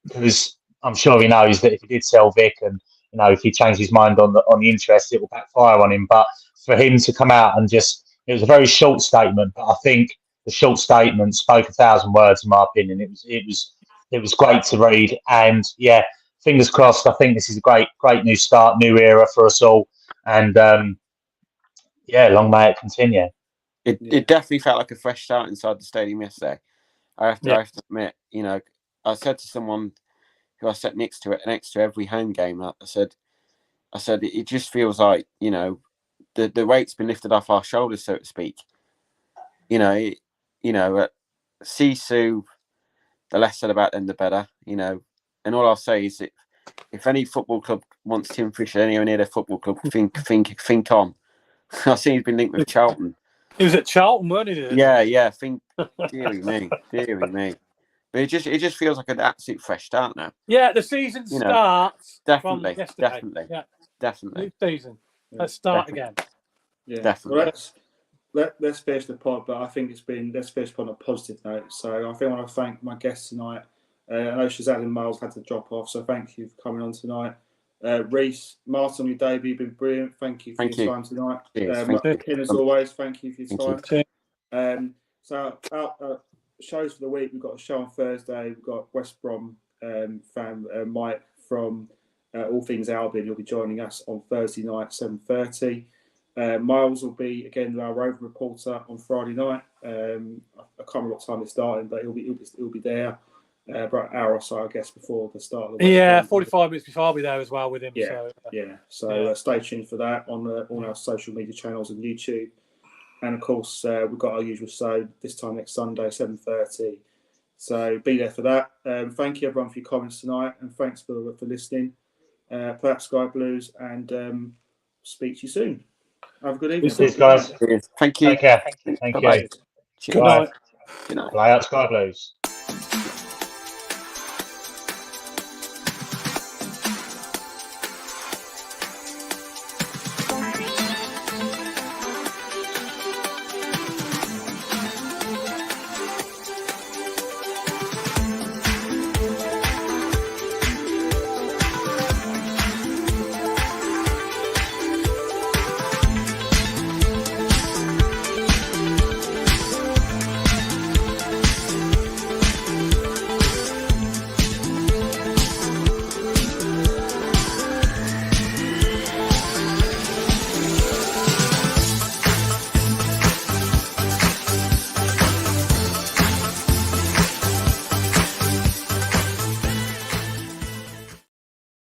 Because I'm sure he knows that if he did sell Vic and, if he changed his mind on the interest, it will backfire on him. But for him to come out and it was a very short statement, but I think the short statement spoke 1,000 words, in my opinion. It was great to read, and fingers crossed. I think this is a great new start, new era for us all, and long may it continue. It definitely felt like a fresh start inside the stadium yesterday. I have to admit, I said to someone who I sat next to every home game, I said it just feels like the weight's been lifted off our shoulders, so to speak. Sisu, the less said about them, the better. And all I'll say is that if any football club wants Tim Fisher anywhere near their football club, think on. I see he's been linked with Charlton. He was at Charlton, weren't he? Yeah. Deary me. But it just feels like an absolute fresh start now. Yeah, the season starts definitely, from yesterday. Definitely. New season. Let's start again. Yeah, definitely. Well, let's finish the pod, but I think let's finish on a positive note. So I think I want to thank my guests tonight. I know Shazad and Miles had to drop off, so thank you for coming on tonight. Reece, Martin, on your debut, you've been brilliant. Thank you for your time tonight. Ken, as always, thank you for your time. So shows for the week, we've got a show on Thursday. We've got West Brom fan Mike from All Things Albion. He'll be joining us on Thursday night, 7:30. Miles will be again our roving reporter on Friday night. I can't remember what time it's starting, but he'll be there about an hour or so, I guess, before the start of the week. Yeah, 45 minutes before I'll be there as well with him. So stay tuned for that on all our social media channels and YouTube. And of course, we've got our usual show this time next Sunday, 7:30. So be there for that. Thank you everyone for your comments tonight, and thanks for listening. Play up Sky Blues, and speak to you soon. Have a good evening. Cheers, guys. Thank you. Take care. Thank you. Good night. Play up Sky Blues.